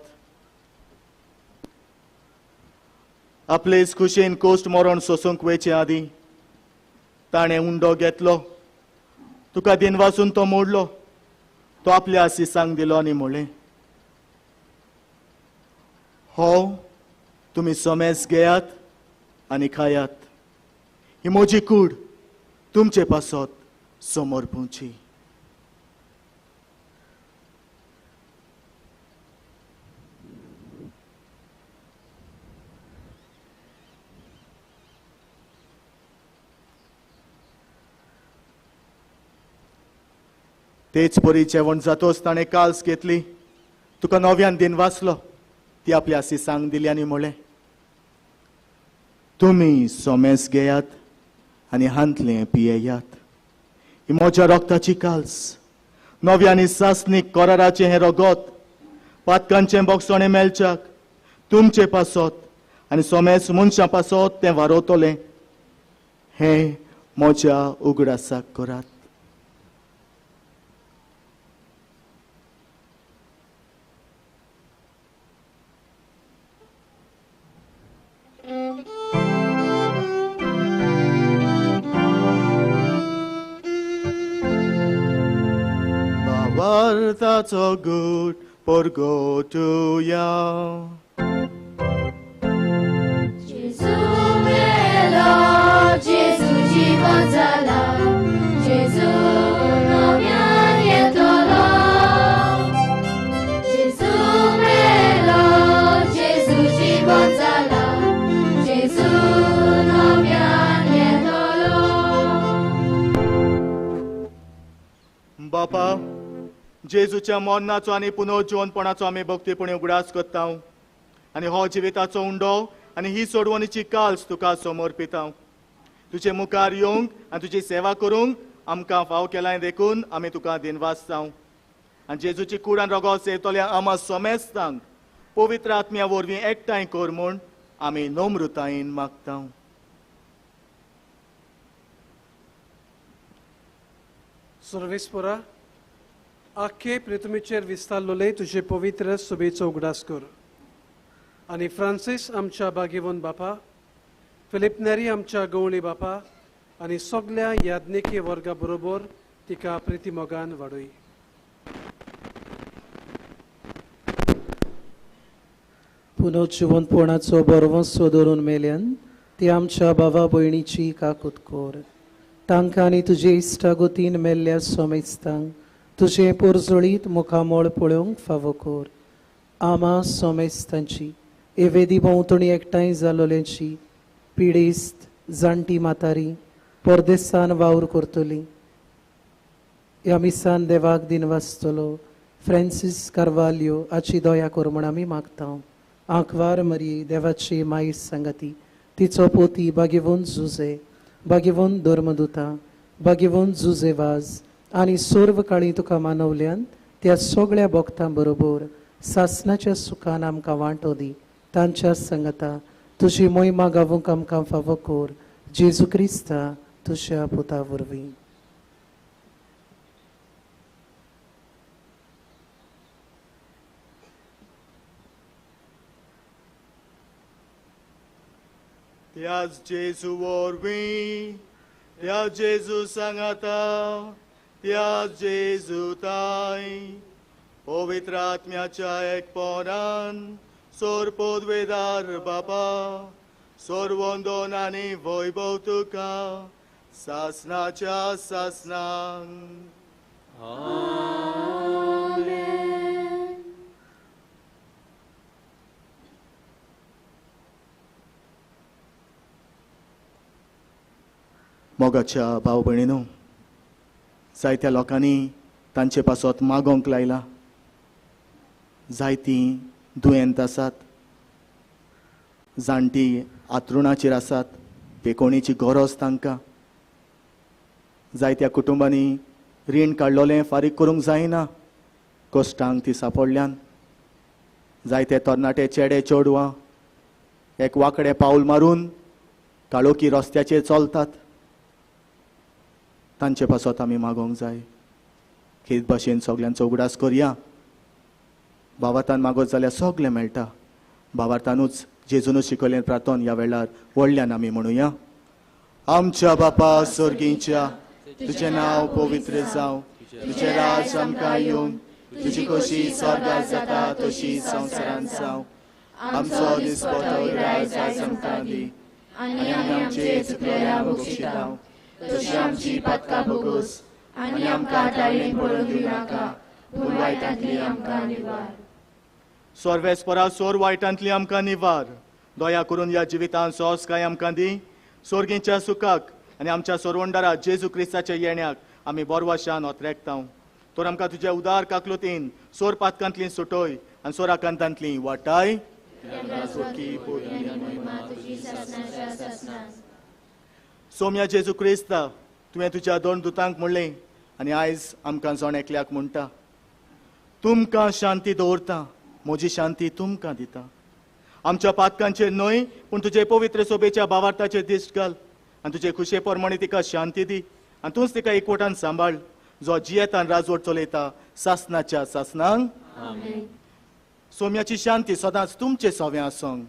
आपलेच खुशेन कोस्ट मरण सोसूंक वयचे आदीं ताणें उंडो घेतलो. तुका दिन वाचून तो मोडलो. तो आपल्या सिसांक दिलो आनी म्हणलें, हो तुमी सोमेस घेयात आनी खायात. ही म्हजी कूड तुमचे पासत समर्पूची. तेच परी जेवण जातोच ताणें काल्स घेतली. तुका नव्यान दिन वाचलो. ती आपल्या सिसांक दिली आनी म्हणलें, तुमी सोमेस घेयात आनी हांतलें पियेयात. ही म्हज्या रक्ताची काल्स, नव्यानी सासनीक कराराचें हें रगत, पातकांचें बोगसोणें मेलच्याक तुमचे पासत आनी सोमेस मनशां पासत तें वारोतलें. हें म्हज्या उगडासाक करात. Vartaco good porgotuja. Jezu melo, Jezu żywot zala, Jezu nowian jedolo. Jezu melo, Jezu żywot zala, Jezu nowian जेजूच्या मरणाचो आनी पुनर्जीवनपणाचो आमी भक्तीपणे उगडास करता आनी हो जिविताचो उंडो आनी ही सोडवणीची काल्स तुका समर्पिता. तुजे मुखार येवंक आनी तुजी सेवा करूंक आमकां फाव केलाय देखून आमी तुका दिनवासता. आनी जेजूची कूड आनी रगत सेवतल्या आमा समेस्तांक पवित्र आत्म्या वरवीं एकठांय कर म्हूण आमी नम्रतायेन मागता. सर्वेस्परा आख्खे पृथ्वीचेर विस्तारलोले तुजे पवित्र सुबेचो उगडास कर. आनी फ्रांसीस आमच्या बागेवन बापा, फिलिप नेरी आमच्या गवळी बापा आनी सगळ्या याज्ञिकी वर्गा बरोबर तिका प्रितीमोगान वाडय. पुनर्जीवनपणाचो बरवंसो धरून मेल्यान ती आमच्या भावा भयणीची काकूत कर. तांकां आनी तुजे इश्टागतीन मेल्ल्या सोमेस्तांक तुजे पोरजोळीत मुखामोळ पळोवंक फावो कर. आमा सोमेस्तांची एवेदी भोंवतणी एकठांय जालोल्यांची पिडीस्त जाणटी मातारी परदेसान वावर करतली. ह्या मिसान देवाक दिनवासतलो फ्रांसीस कार्वाल्यो हाची दया कर म्हण आमी मागता. आंकवार मरी देवाची माई संगती, तिचो पोती बागेवून जुजे, बागेवून धर्मदुता, बागेवून जुजेवाज आनी सर्व काळी तुका मानवल्यान त्या सगळ्या भक्तां बरोबर सासणाच्या सुखान आमकां वांटो दी. तांच्या संगता तुजी मोहिमा गावूंक आमकां फावो कर. जेजू क्रिस्ता तुज्या पुता वरवीं. त्याच जेजू वरवीं, त्या जेजू सांगाता, त्या जेजू ताई पवित्र आत्म्याच्या एकपणान सोरपोदवेदार बापा सोरवंदोन आनी वैभव तुका सासनाच्या सासनान. मोगाच्या भाव भयणीनो, जायत्या लोकांनी तांचे पासत मागोंक लायला. जायतीं दुयेंत आसात, जाणटी आतरुणाचेर आसात, पेकोणीची गरज तांकां. जायत्या कुटुंबांनी रीण काडलोलें फारीक करूंक जायना, कश्टांक ती सापडल्यान. जायते तरणाटे चेडे चेडवां एक वांकडे पावल मारून काळोखी रस्त्याचेर चलतात. तांचे पासत आमी मागोंक जाय. हेच भाशेन सगळ्यांचो उगडास करया. भावार्थान मागत जाल्यार सगळें मेळटा. भावार्थानूच जेजूनच शिकयलें प्रार्थन ह्या वेळार व्हडल्यान आमी म्हणुया. आमच्या बापा स्वर्गीच्या, तुजें नांव पवित्र जावं, तुजें राज आमकां येवं, तुजी कशी स्वर्गांत जाता तशी संवसारांत जावं. आमचो दिसपतो रायज आयज आमकां दी, आनी आमी आमचे चुकलेल्या बक्षितांव, तशी आमची पातकां भोगोस, आनी आमकां दायेन पडूंक दिनाका, पूण वायटांतली आमकां निवार. सर्वेस्परा सोर वायटांतली आमकां निवार. दया करून ह्या जिवितांत सोंसकाय आमकां दी. स्वर्गीच्या सुखाक आनी आमच्या सोरवंडारा जेजू क्रिस्ताच्या येण्याक आमी बोरवाशान ओतरेकता. तर आमकां तुज्या उदार काकलुतीन सोर पातकांतली सुटोय आनी सोराकांतांतली वाटाय. सोम्या जेजू क्रिस्ता, तुवें तुज्या दोन दुतांक म्हणलें आनी आयज आमकां जण एकल्याक म्हणटा, तुमकां शांती दवरता, म्हजी शांती तुमकां दिता. आमच्या पातकांचेर न्हय पूण तुजे पवित्र सोबेच्या भावार्थाचेर दिश्ट घाल आनी तुजे खुशे प्रमाणे तिका शांती दी. आनी तूंच तिका एकवटान सांबाळ, जो जियेतान राजवट चलयता सासनाच्या सासनांक. सोम्याची शांती सदांच तुमचे सोवे आसूंक.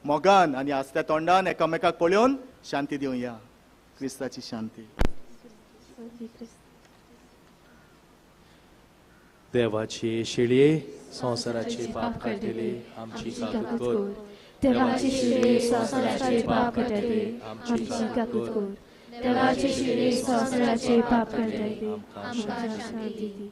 मोगान आनी आस्त्या तोंडान एकामेकाक पळोवन शांती दिवया. क्रिस्ताची शांती. देवाची शिळये संसाराचे पाप काढले आमची काकूत कर. देवाची शिळे संसाराचे पाप काढले आमची काकूत कर. देवाची शिळे संसाराचे पाप काढले आमकां शांती दी.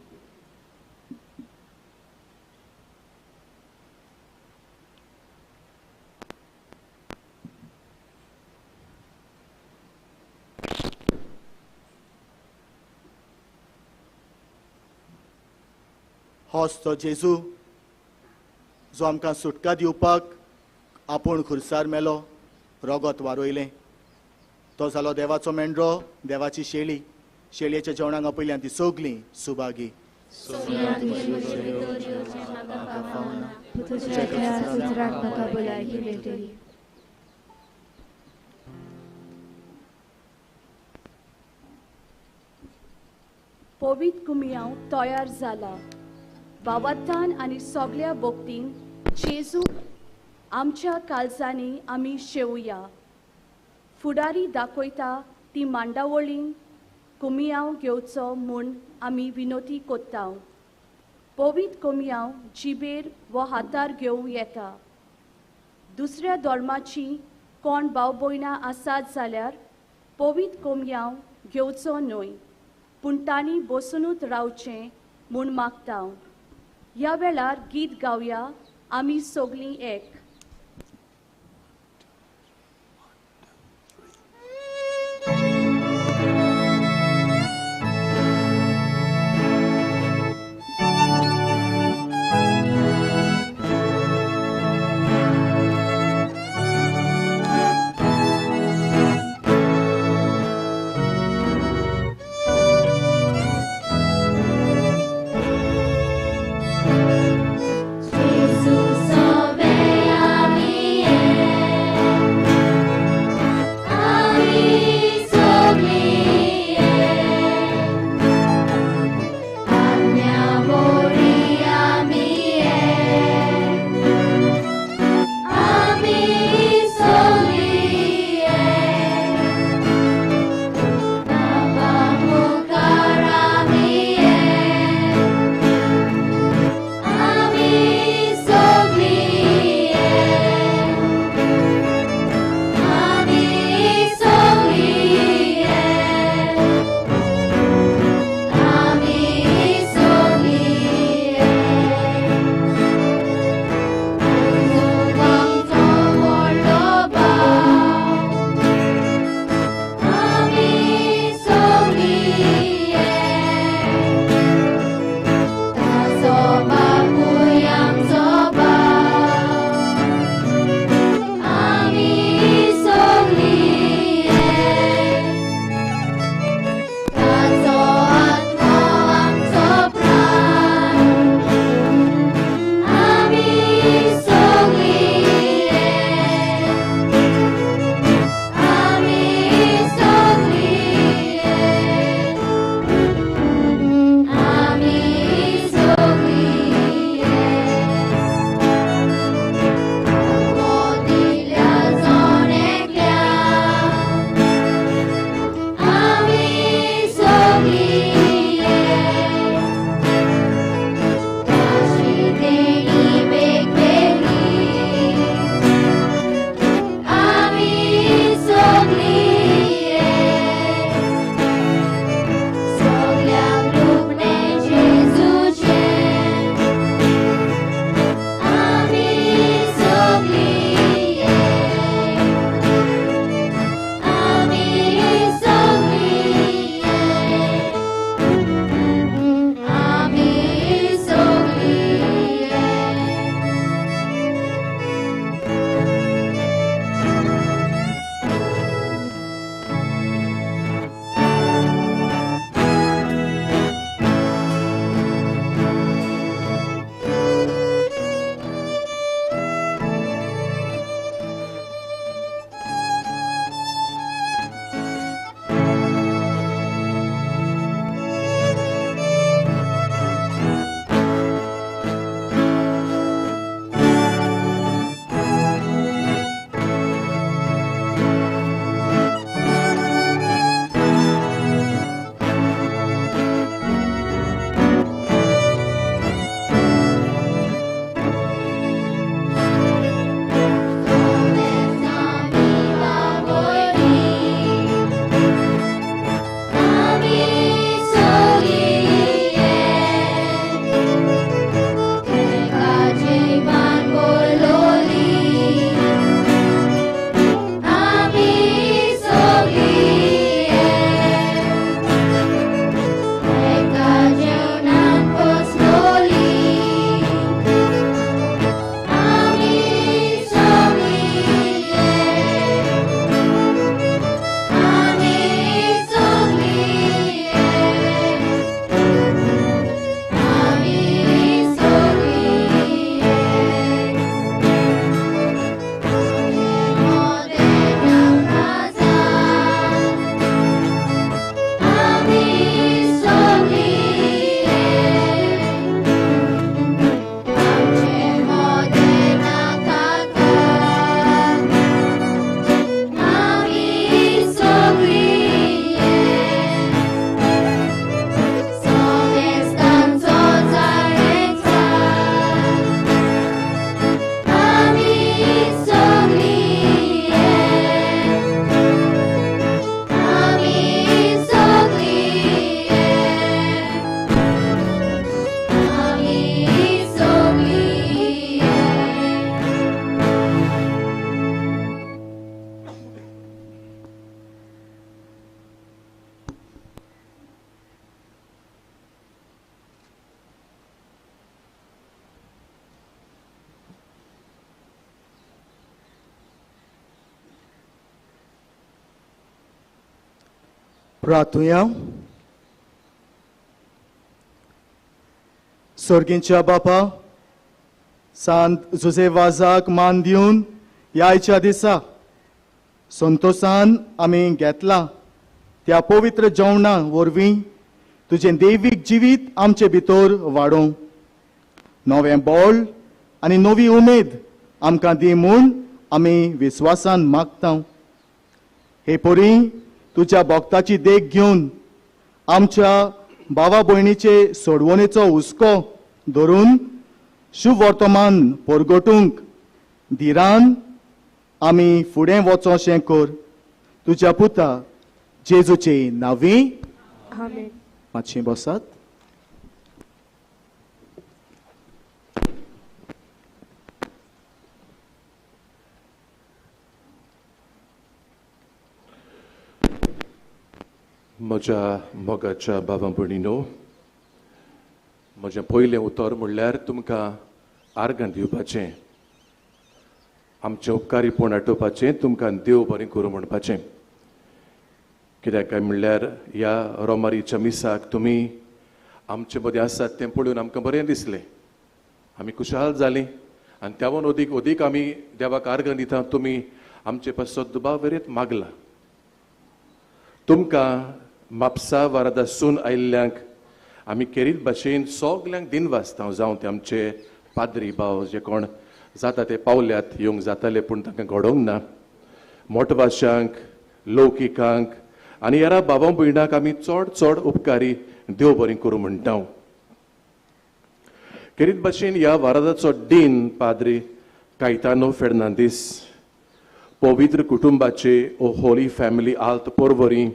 होच तो जेजू जो आमकां सुटका दिवपाक आपूण खुर्सार मेलो रगत वारोयलें तो जालो देवाचो मेंढरो देवाची शेळी शेळयेच्या जेवणाक आपयल्यान ती सगलीं सुभागी पवित्र कुमियाव तयार जाला बावत्तान आनी सगळ्या भोगतींक जेजू आमच्या काळजांनी आमी शेवया फुडारी दाखयता ती मांडावळींक कुमियाव घेवचो म्हूण आमी विनोती कोत्ताव पवित्र कुमियाव जिबेर वो हातार घेवं येता दुसऱ्या धर्माची कोण भाव भयणां आसात जाल्यार पवित्र कुमियाव घेवचो न्हय पूण तांणी बसूनच रावचें म्हूण मागता ह्या वेळार गीत गावया आमी सगळीं एक Jesus, Novena. प्रार्थुया. सर्गींच्या बापा, सांत जुझे वाजाक मान दिवन ह्या आयच्या दिसा संतोषान आमी घेतला त्या पवित्र जेवणा वरवीं तुजें दैवीक जिवीत आमचे भितर वाडोवं, नवें बळ आनी नवी उमेद आमकां दी म्हूण आमी विस्वासान मागता. हे परी तुज्या भक्ताची देख घेवन आमच्या भावा भयणीचे सोडवणेचो हुस्को धरून शुभ वर्तमान परगटूंक धिरान आमी फुडें वचोशें कर. तुज्या पुता जेजूचे नांवी. आमेन. मातशी बसात. म्हज्या मोगाच्या भावा भयणीनो, म्हजें पयलें उतर म्हणल्यार तुमकां आर्गां दिवपाचें, आमचें उपकारीपण आठोवपाचें, तुमकां देव बरें करूं म्हणपाचें. कित्याक काय म्हणल्यार ह्या रोमारीच्या मिसाक तुमी आमचे मदीं आसात तें पळोवन आमकां बरें दिसलें, आमी खुशाल जालीं आनी त्यावन ओदीक आमी देवाक आर्गां दिता. तुमी आमचे पासून दुबाव वेरेत मागला. तुमकां म्हापसा वारादासून आयिल्ल्यांक आमी केरीत भाशेन सगल्यांक दिनवासता, जावं ते आमचे पाद्री भाव जे कोण जाता ते पावल्यात, येवंक जाताले पूण तांकां घडोवंक ना, मोठभाशांक, लौकिकांक आनी हेरा भावां भयणांक आमी चड उपकारी देव बरें करूं म्हणटा. केरीत भाशेन ह्या वारादाचो डीन पाद्री कायतानो फेर्नांदीस पवित्र कुटुंबाचे ओ होली फॅमिली आल्त पोरवरी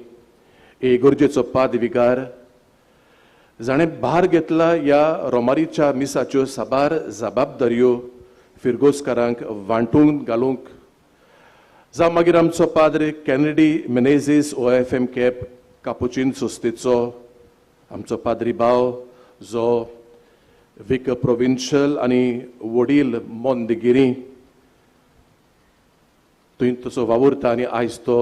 इगर्जेचो पादविकार जाणें भार घेतला ह्या रोमारीच्या मिसाच्यो साबार जबाबदाऱ्यो फिरगोसकारांक वांटून घालूंक, जावं मागीर आमचो पाद्रे कॅनेडी मेनेझीस OFM कॅप कापुचीन सोस्तेचो आमचो पाद्री भाव जो विक प्रोविन्शियल आनी वडील मोंदगिरी थंय तसो वावुरता आनी आयज तो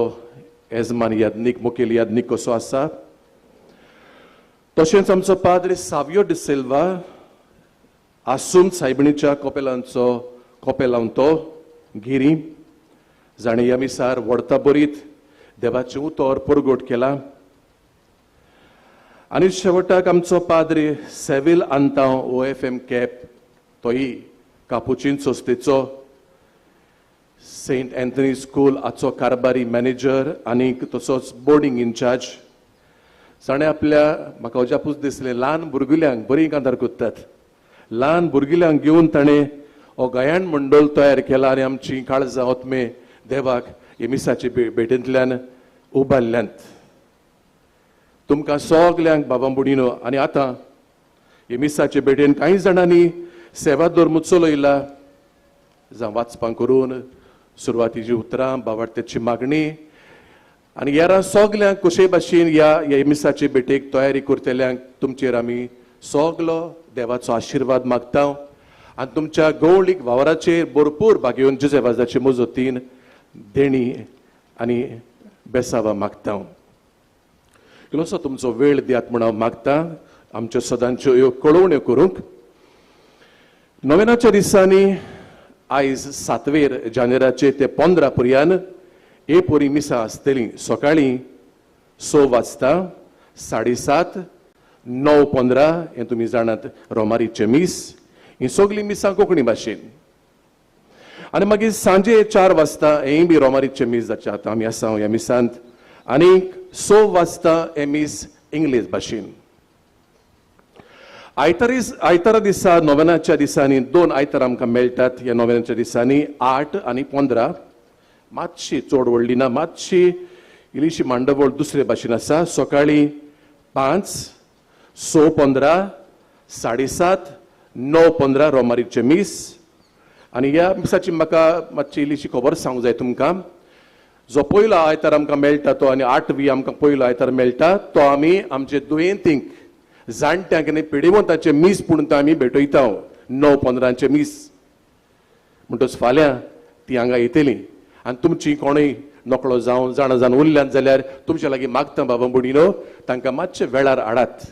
येजमान यादनीक मुखेल यादनीक कसो आसा. तशेंच आमचो पाद्रे सावियो डी सिल्वा आसूम सायबिणीच्या कोपेलांचो कोपेलांव तो गिरी, जाणें ह्या मिसार व्हडता बरीत देवाचें उतर परगट केला. आनी शेवटाक आमचो पाद्रे सेविल आंतांव OFM कॅप तोय कापुचीन सोस्तेचो सेंट एंथनी स्कूल हाचो कारबारी मॅनेजर आनी तसोच बोर्डिंग इन्चार्ज, जाणें आपल्या म्हाका अजापूच दिसलें ल्हान भुरगुल्यांक बरी कांतार कोत्तात, ल्हान भुरगुल्यांक घेवन ताणें हो गायन मंडळ तयार केला आनी आमची काळजां ओतमे देवाक हे मिसाचे भेटेंतल्यान उबारल्यांत. तुमकां सगल्यांक बाबा भयणीनो, आनी आतां हे मिसाचे भेटेन कांय जाणांनी सेवा धर्म चलयला, जावं वाचपां करून सुरवातीची उतरां बावार्थ्याची मागणी आनी हेरां सगल्यांक कशे भाशेन ह्या मिसाचे भेटेक तयारी करतल्यांक तुमचेर आमी सगलो देवाचो आशिर्वाद मागता आनी तुमच्या गवळीक वावराचेर भरपूर भाग्यवन जेजेवाजाचे मजतीन देणी आनी बेसावा मागता. इल्लोसो तुमचो वेळ दियात म्हण हांव मागता आमच्यो सदांच्यो ह्यो कळोवण्यो करूंक. नोवेनाच्या दिसांनी आयज 7 जानेराचे ते 15 पर्यान हे पोरी मिसा आसतली. सकाळीं 6 वाजता, 7:30, 9:15 हें तुमी जाणात रोमारीचे मीस. ही सगळीं मिसां कोंकणी भाशेन. आनी मागीर सांजे 4 वाजता हेंय बी रोमारीचे मीस जाचे आतां आमी आसा ह्या मिसांत. आनी 6 वाजता हे मीस इंग्लीश भाशेन. आयतारा दिसा नोवेनाच्या दिसांनी 2 आयतार आमकां मेळटात. ह्या नोवेनाच्या दिसांनी 8 आनी 15 मातशी चड व्हडली ना, मातशी इल्लीशी मांडवळ दुसरे भाशेन आसा. सकाळीं 5, 6:15, 7:30, 9:15 रोमारीचे मीस. आनी ह्या मिसाची म्हाका मातशी इल्लीशी खबर सांगूंक जाय तुमकां. जो पयलो आयतार आमकां मेळटा तो आनी 8वी आमकां पयलो आयतार मेळटा तो आमी आमचे दुयेंतींक जाणट्यांक आनी पिडेवंतांचे मीस पूण तो आमी भेटयता 9:15 मीस. म्हणटच फाल्यां ती हांगा येतली आनी तुमची कोणूय नकळो जावं जाणा जावन उरल्यात जाल्यार तुमचे लागीं मागता बाबा बुडीनो तांकां मातशे वेळार हाडात.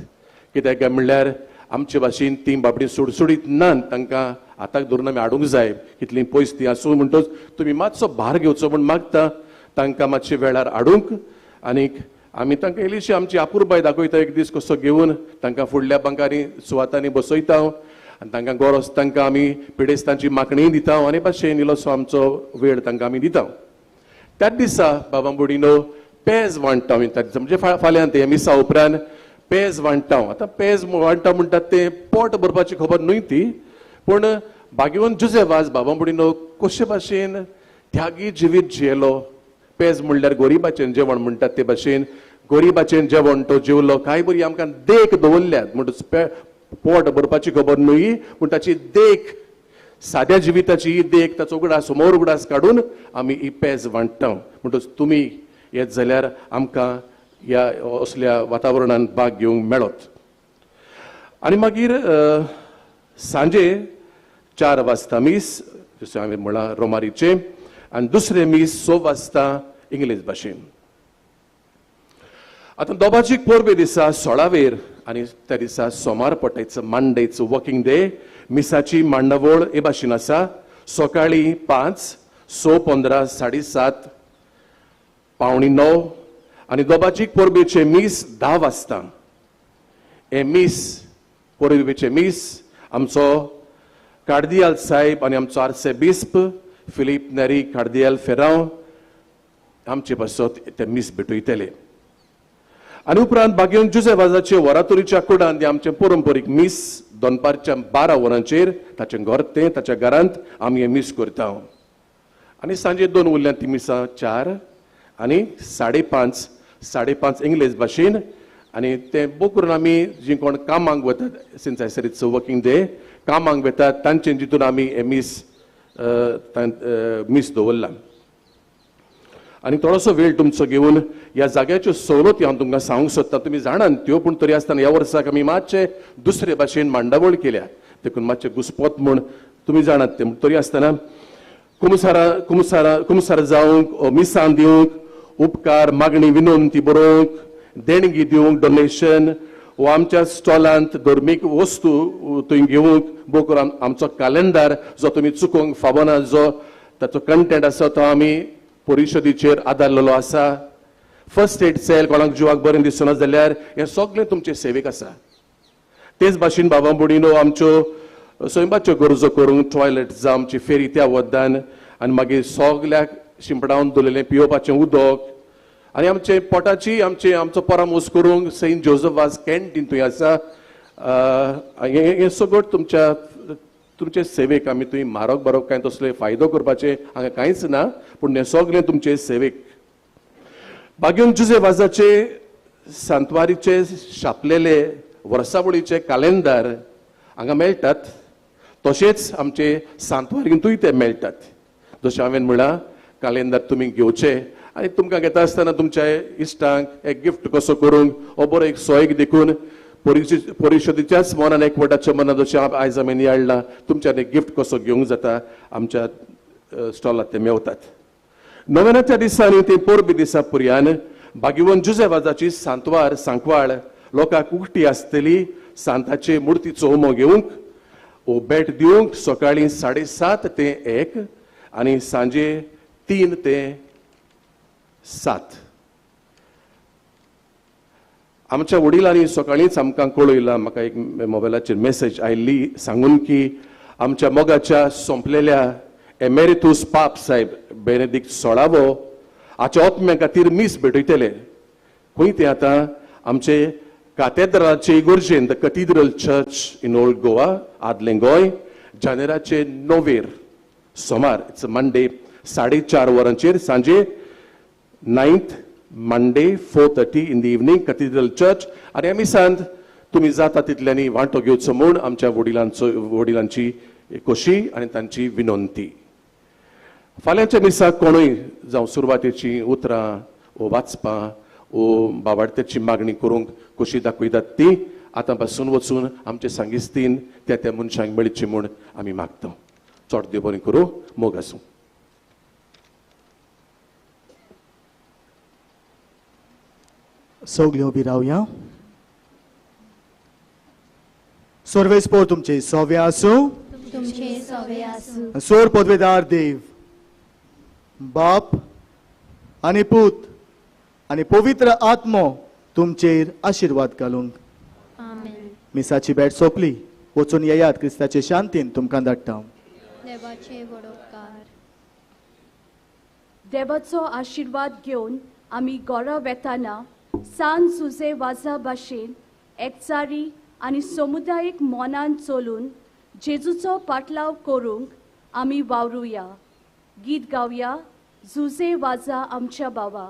कित्याक काय म्हणल्यार आमचे भाशेन ती बाबडी सुडसुडीत नात, तांकां आतां धरून आमी हाडूंक जाय कितलीं पयस ती आसूं म्हणटच तुमी मातसो भार घेवचो म्हूण मागता तांकां मातशे वेळार हाडूंक. आनीक आमी तांकां इल्लीशी आमची आपुरबाय दाखयता एक दीस कसो घेवन तांकां फुडल्या बंकांनी सुवातांनी बसयता आनी तांकां गरज तांकां आमी पिडेस्तांची मागणी दिता आनी भाशेन इल्लोसो आमचो वेळ तांकां आमी दिता. त्याच दिसा बाबा बुडीनो पेज वांट्टा म्हणजे फाल्यां ते मिसा उपरांत पेज वांट्टा. आतां पेज वांट्टा म्हणटात ते पोट भरपाची खबर न्हय ती, पूण भाग्यवन जुझेवाज बाबा बुडीनो कशे भाशेन त्यागी जिवीत जियेलो. पेज म्हणल्यार गोरिबाचें जेवण म्हणटात ते भाशेन गोरिबाचें जेवण तो जेवलो. कांय बरी आमकां देख दवरल्यात म्हणटच पोट भरपाची खबर न्हय पूण ताची देख साद्या जिविताची ही देख ताचो उगडास समोर उगडास काडून आमी ही पेज वांट्टा. म्हणटच तुमी येत जाल्यार आमकां ह्या असल्या वातावरणान भाग घेवंक मेळत. आनी मागीर सांजे 4 वाजता मीस जशें हांवें म्हळां रोमारीचे आनी दुसरे मीस 6 वाजता इंग्लीश भाशेन. आतां दोबाचीक पोरबे दिसा 16वेर आनी त्या दिसा सोमार पडटा. It's Monday, it's working day. मिसाची मांडावळ हे भाशेन आसा. सकाळीं 5, 6:15, 7:30, 8:45 आनी दोबाचीक पोरबेचे मीस 10 वाजता. हे मीस पोरबेचे मीस आमचो कार्दियाल साहेब आनी आमचो आर्सेबिस्प फिलीप नेरी कार्दियाल फेरांव आमचे पासत ते मीस भेटयतले. आनी उपरांत बागेवन जुझेवाजाचे वरातुरीच्या कुडांत आमचे पारंपारीक मीस दनपारच्या 12 वरांचेर ताचें घर तें ताच्या घरांत आमी हे मीस करता. आनी सांजे 2 उरल्यां ती मिसां 4 आनी 5:30 इंग्लीश भाशेन. आनी ते बूक करून आमी जी कोण कामांक वतात since I said it's working day कामांक वेतात तांचे जितून आमी हे मीस दवरला. आनी थोडोसो वेळ तुमचो घेवन ह्या जाग्याच्यो सवलती हांव तुमकां सांगूंक सोदतां. तुमी जाणात त्यो, पूण तरी आसतना ह्या वर्साक आमी मातशे दुसरे भाशेन मांडावळ केल्या देखून मातशे घुस्पोत म्हूण तुमी जाणात ते. तरी आसतना कुमसार जावंक मिसां दिवंक उपकार मागणी विनंती बरोवंक देणगी दिवंक डोनेशन वो आमच्या स्टॉलांत धर्मीक वस्तू थंय घेवंक बो करून आमचो कॅलेंडर जो तुमी चुकोवंक फावना जो ताचो कंटेंट आसा तो आमी परिशदेचेर आदारलेलो आसा. फर्स्ट एड सेल कोणाक जिवाक बरें दिसना जाल्यार हें सगळें तुमचे सेवेक आसा. तेच भाशेन बाबा बुडीनो आमच्यो स्वयंपाच्यो गरजो करूंक टॉयलेट जावं आमची फेरी त्या वद्दान आनी मागीर सगल्याक शिंपडावन दवरलेलें पियोवपाचें उदक आनी आमचे पोटाची आमचो परामोस करूंक सेंट जोझफाज कॅन्टीन थंय आसा. हें सगळें तुमचे सेवेक आमी थंय म्हारग बारग कांय तसले फायदो करपाचे हांगा कांयच ना, पूण हें सगळें तुमचे सेवेक. बागेवन जुझेवाजाचे सांतवारीचे छापलेले वर्सावळीचे कॅलेंडर हांगा मेळटात. तशेंच आमचे सांतवारींतूय ते मेळटात. जशें हांवें म्हळां कॅलेंडर तुमी घेवचे आनी तुमकां घेता आसतना तुमच्या इश्टांक एक गिफ्ट कसो करूंक हो बरो एक सोयेक देखून परिशदेच्याच मनान एकवटाच्या मनान जशें आयज आमी नियाळ्ळां तुमच्यान एक गिफ्ट कसो घेवंक जाता आमच्या स्टॉलार ते मेवतात. नोवेनाच्या दिसांनी ते पोरबी दिसा पर्यान बागेवन जुझेवाजाची सांकवाळ लोकांक उक्ती आसतली सांताचे मुर्तीचो होमो घेवंक वो भेट दिवंक सकाळीं 7:30 ते 1 आनी सांजे 3 ते 7. आमच्या वडिलांनी सकाळींच आमकां कळयलां, म्हाका एक मोबायलाचेर मेसेज आयिल्ली सांगून की आमच्या मोगाच्या संपलेल्या एमेरिथूस पाप साहेब बेनेडिक्ट 16वो हाच्या आत्म्या खातीर मीस भेटयतले. खंय ते आतां आमचे कातेद्राचे इगोर्जेन the cathedral church in old Goa आदलें गोंय जानेराचे 9 सोमार इट्स अ मंडे 4:30 वरांचेर सांजे 9th Monday 4:30 in the evening Cathedral Church. आनी आमी सांत तुमी जाता तितल्यांनी वांटो घेवचो म्हूण आमच्या वडिलांची खोशी आनी तांची विनंती. फाल्यांच्या मिसाक कोणूय जावं सुरवातेची उतरां वो वाचपां वो बाबार्थ्याची मागणी करूंक खोशी दाखयतात ती आतां पासून वचून आमचे सांगिस्तीन त्या मनशांक मेळची म्हूण आमी मागता. चड देव बरें करूं. मोग आसूं. सगळीं उबी रावया. सर्वेस्पोर तुमचे सवे आसूं. तुमचे सवे आसूं. सोर पदवेदार देव बाप आनी पूत आनी पवित्र आत्मो तुमचेर आशीर्वाद घालूंक. आमेन. मिसाची भेट सोंपली. वचून येयात क्रिस्ताचे शांतीन तुमकां धाडटा. देवाचे बडोपकार. देवाचो आशीर्वाद घेवन आमी घरा वेताना सांज सुजे वाजा भाशेन एकचारी आनी समुदायीक मोनान चलून जेजूचो पाटलाव करूंक आमी वावरुया. गीत गावया. झुजे वाजा आमच्या बावा.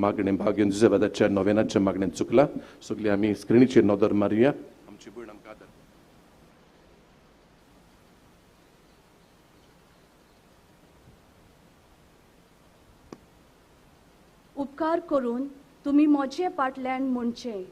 मागणे भाग घेवन जुजेबादाच्या नोवेनाच्या मागणेन चुकला. सगळीं आमी स्क्रिनीचेर नदर मारुया. आमची भयण आमकां आदार. उपकार करून तुमी म्हजे फाटल्यान म्हणचे.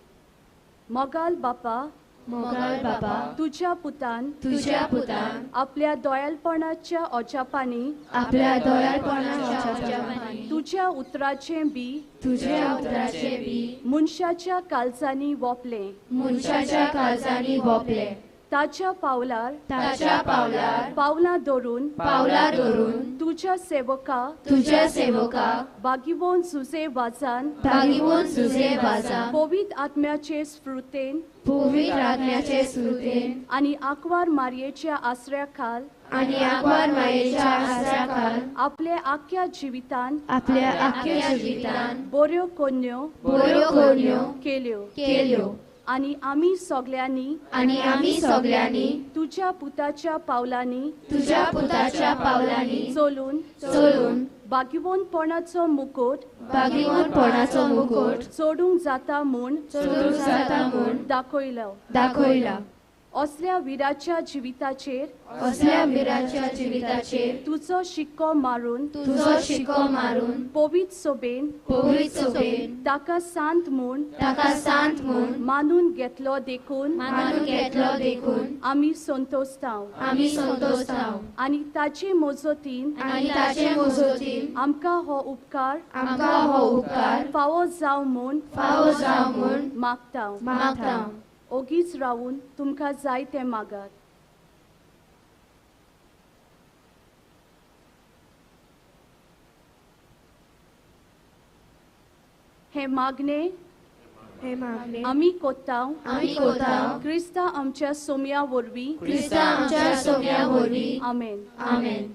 मोगाल बापा. मोगाल बाबा. तुज्या पुतान. तुज्या पुतान. आपल्या दोयालपणाच्या ओजापांनी. आपल्या दोयालपणाच्या ओजापांनी. तुज्या उतराचें बी. तुज्या उतराचे बी. मनशाच्या काळजांनी वोपले. मनशाच्या काळजांनी वोपले. ताच्या पावलार. ताच्या पावलार. पावलां धरून. पावलां धरून. तुज्या सेवका. तुज्या सेवका. बागिवोन सुजे वाजान. बागिवोन सुजे वाजान. पवित्र आत्म्याचे स्फूर्तेन. पवित्र आत्म्याचे स्फूर्तेन. आनी आंकवार मारयेच्या आसऱ्याखाल. आनी आंकवार मारयेच्या आसऱ्याखाल. आपल्या आख्या जिवितान. आपल्या आख्या जिवितान. बऱ्यो कोन्यो. बऱ्यो कोन्यो केल्यो. केल्यो. आनी आमी सगळ्यांनी. आनी आमी सगळ्यांनी. तुज्या पुताच्या पावलांनी. तुज्या पुताच्या पावलांनी. चलून. चलून. बागिवोनपणाचो मुकुट. बागिवोनपणाचो मुकुट. सोडूंक जाता म्हूण. सोडूंक जाता म्हूण. दाखयलो. दाखयला. असल्या विराच्या जिविताचेर. असल्या विराच्या जिविताचेर. तुजो शिक्को मारून. तुजो शिक्को मारून. पवित्र सोबेन. पवित्र सोबेन. ताका सांत म्हूण. ताका सांत म्हूण. मानून घेतलो देखून. मानून घेतलो देखून. आमी संतोसतांव. आमी संतोसतांव. आनी ताचे मोजोतीन. आनी ताचे मोजोतीन. आमकां हो उपकार. आमकां हो उपकार. फावो जाव म्हूण. फावो जाव म्हूण. मागतांव. मागतांव. ओगीच रावून तुमकां जाय तें मागात. हे मागणे. आमी कोत्तांव. आमी कोत्तांव. क्रिस्ता आमच्या सोम्या वरवीं. क्रिस्ता आमच्या सोम्या वरवीं. आमेन. आमेन.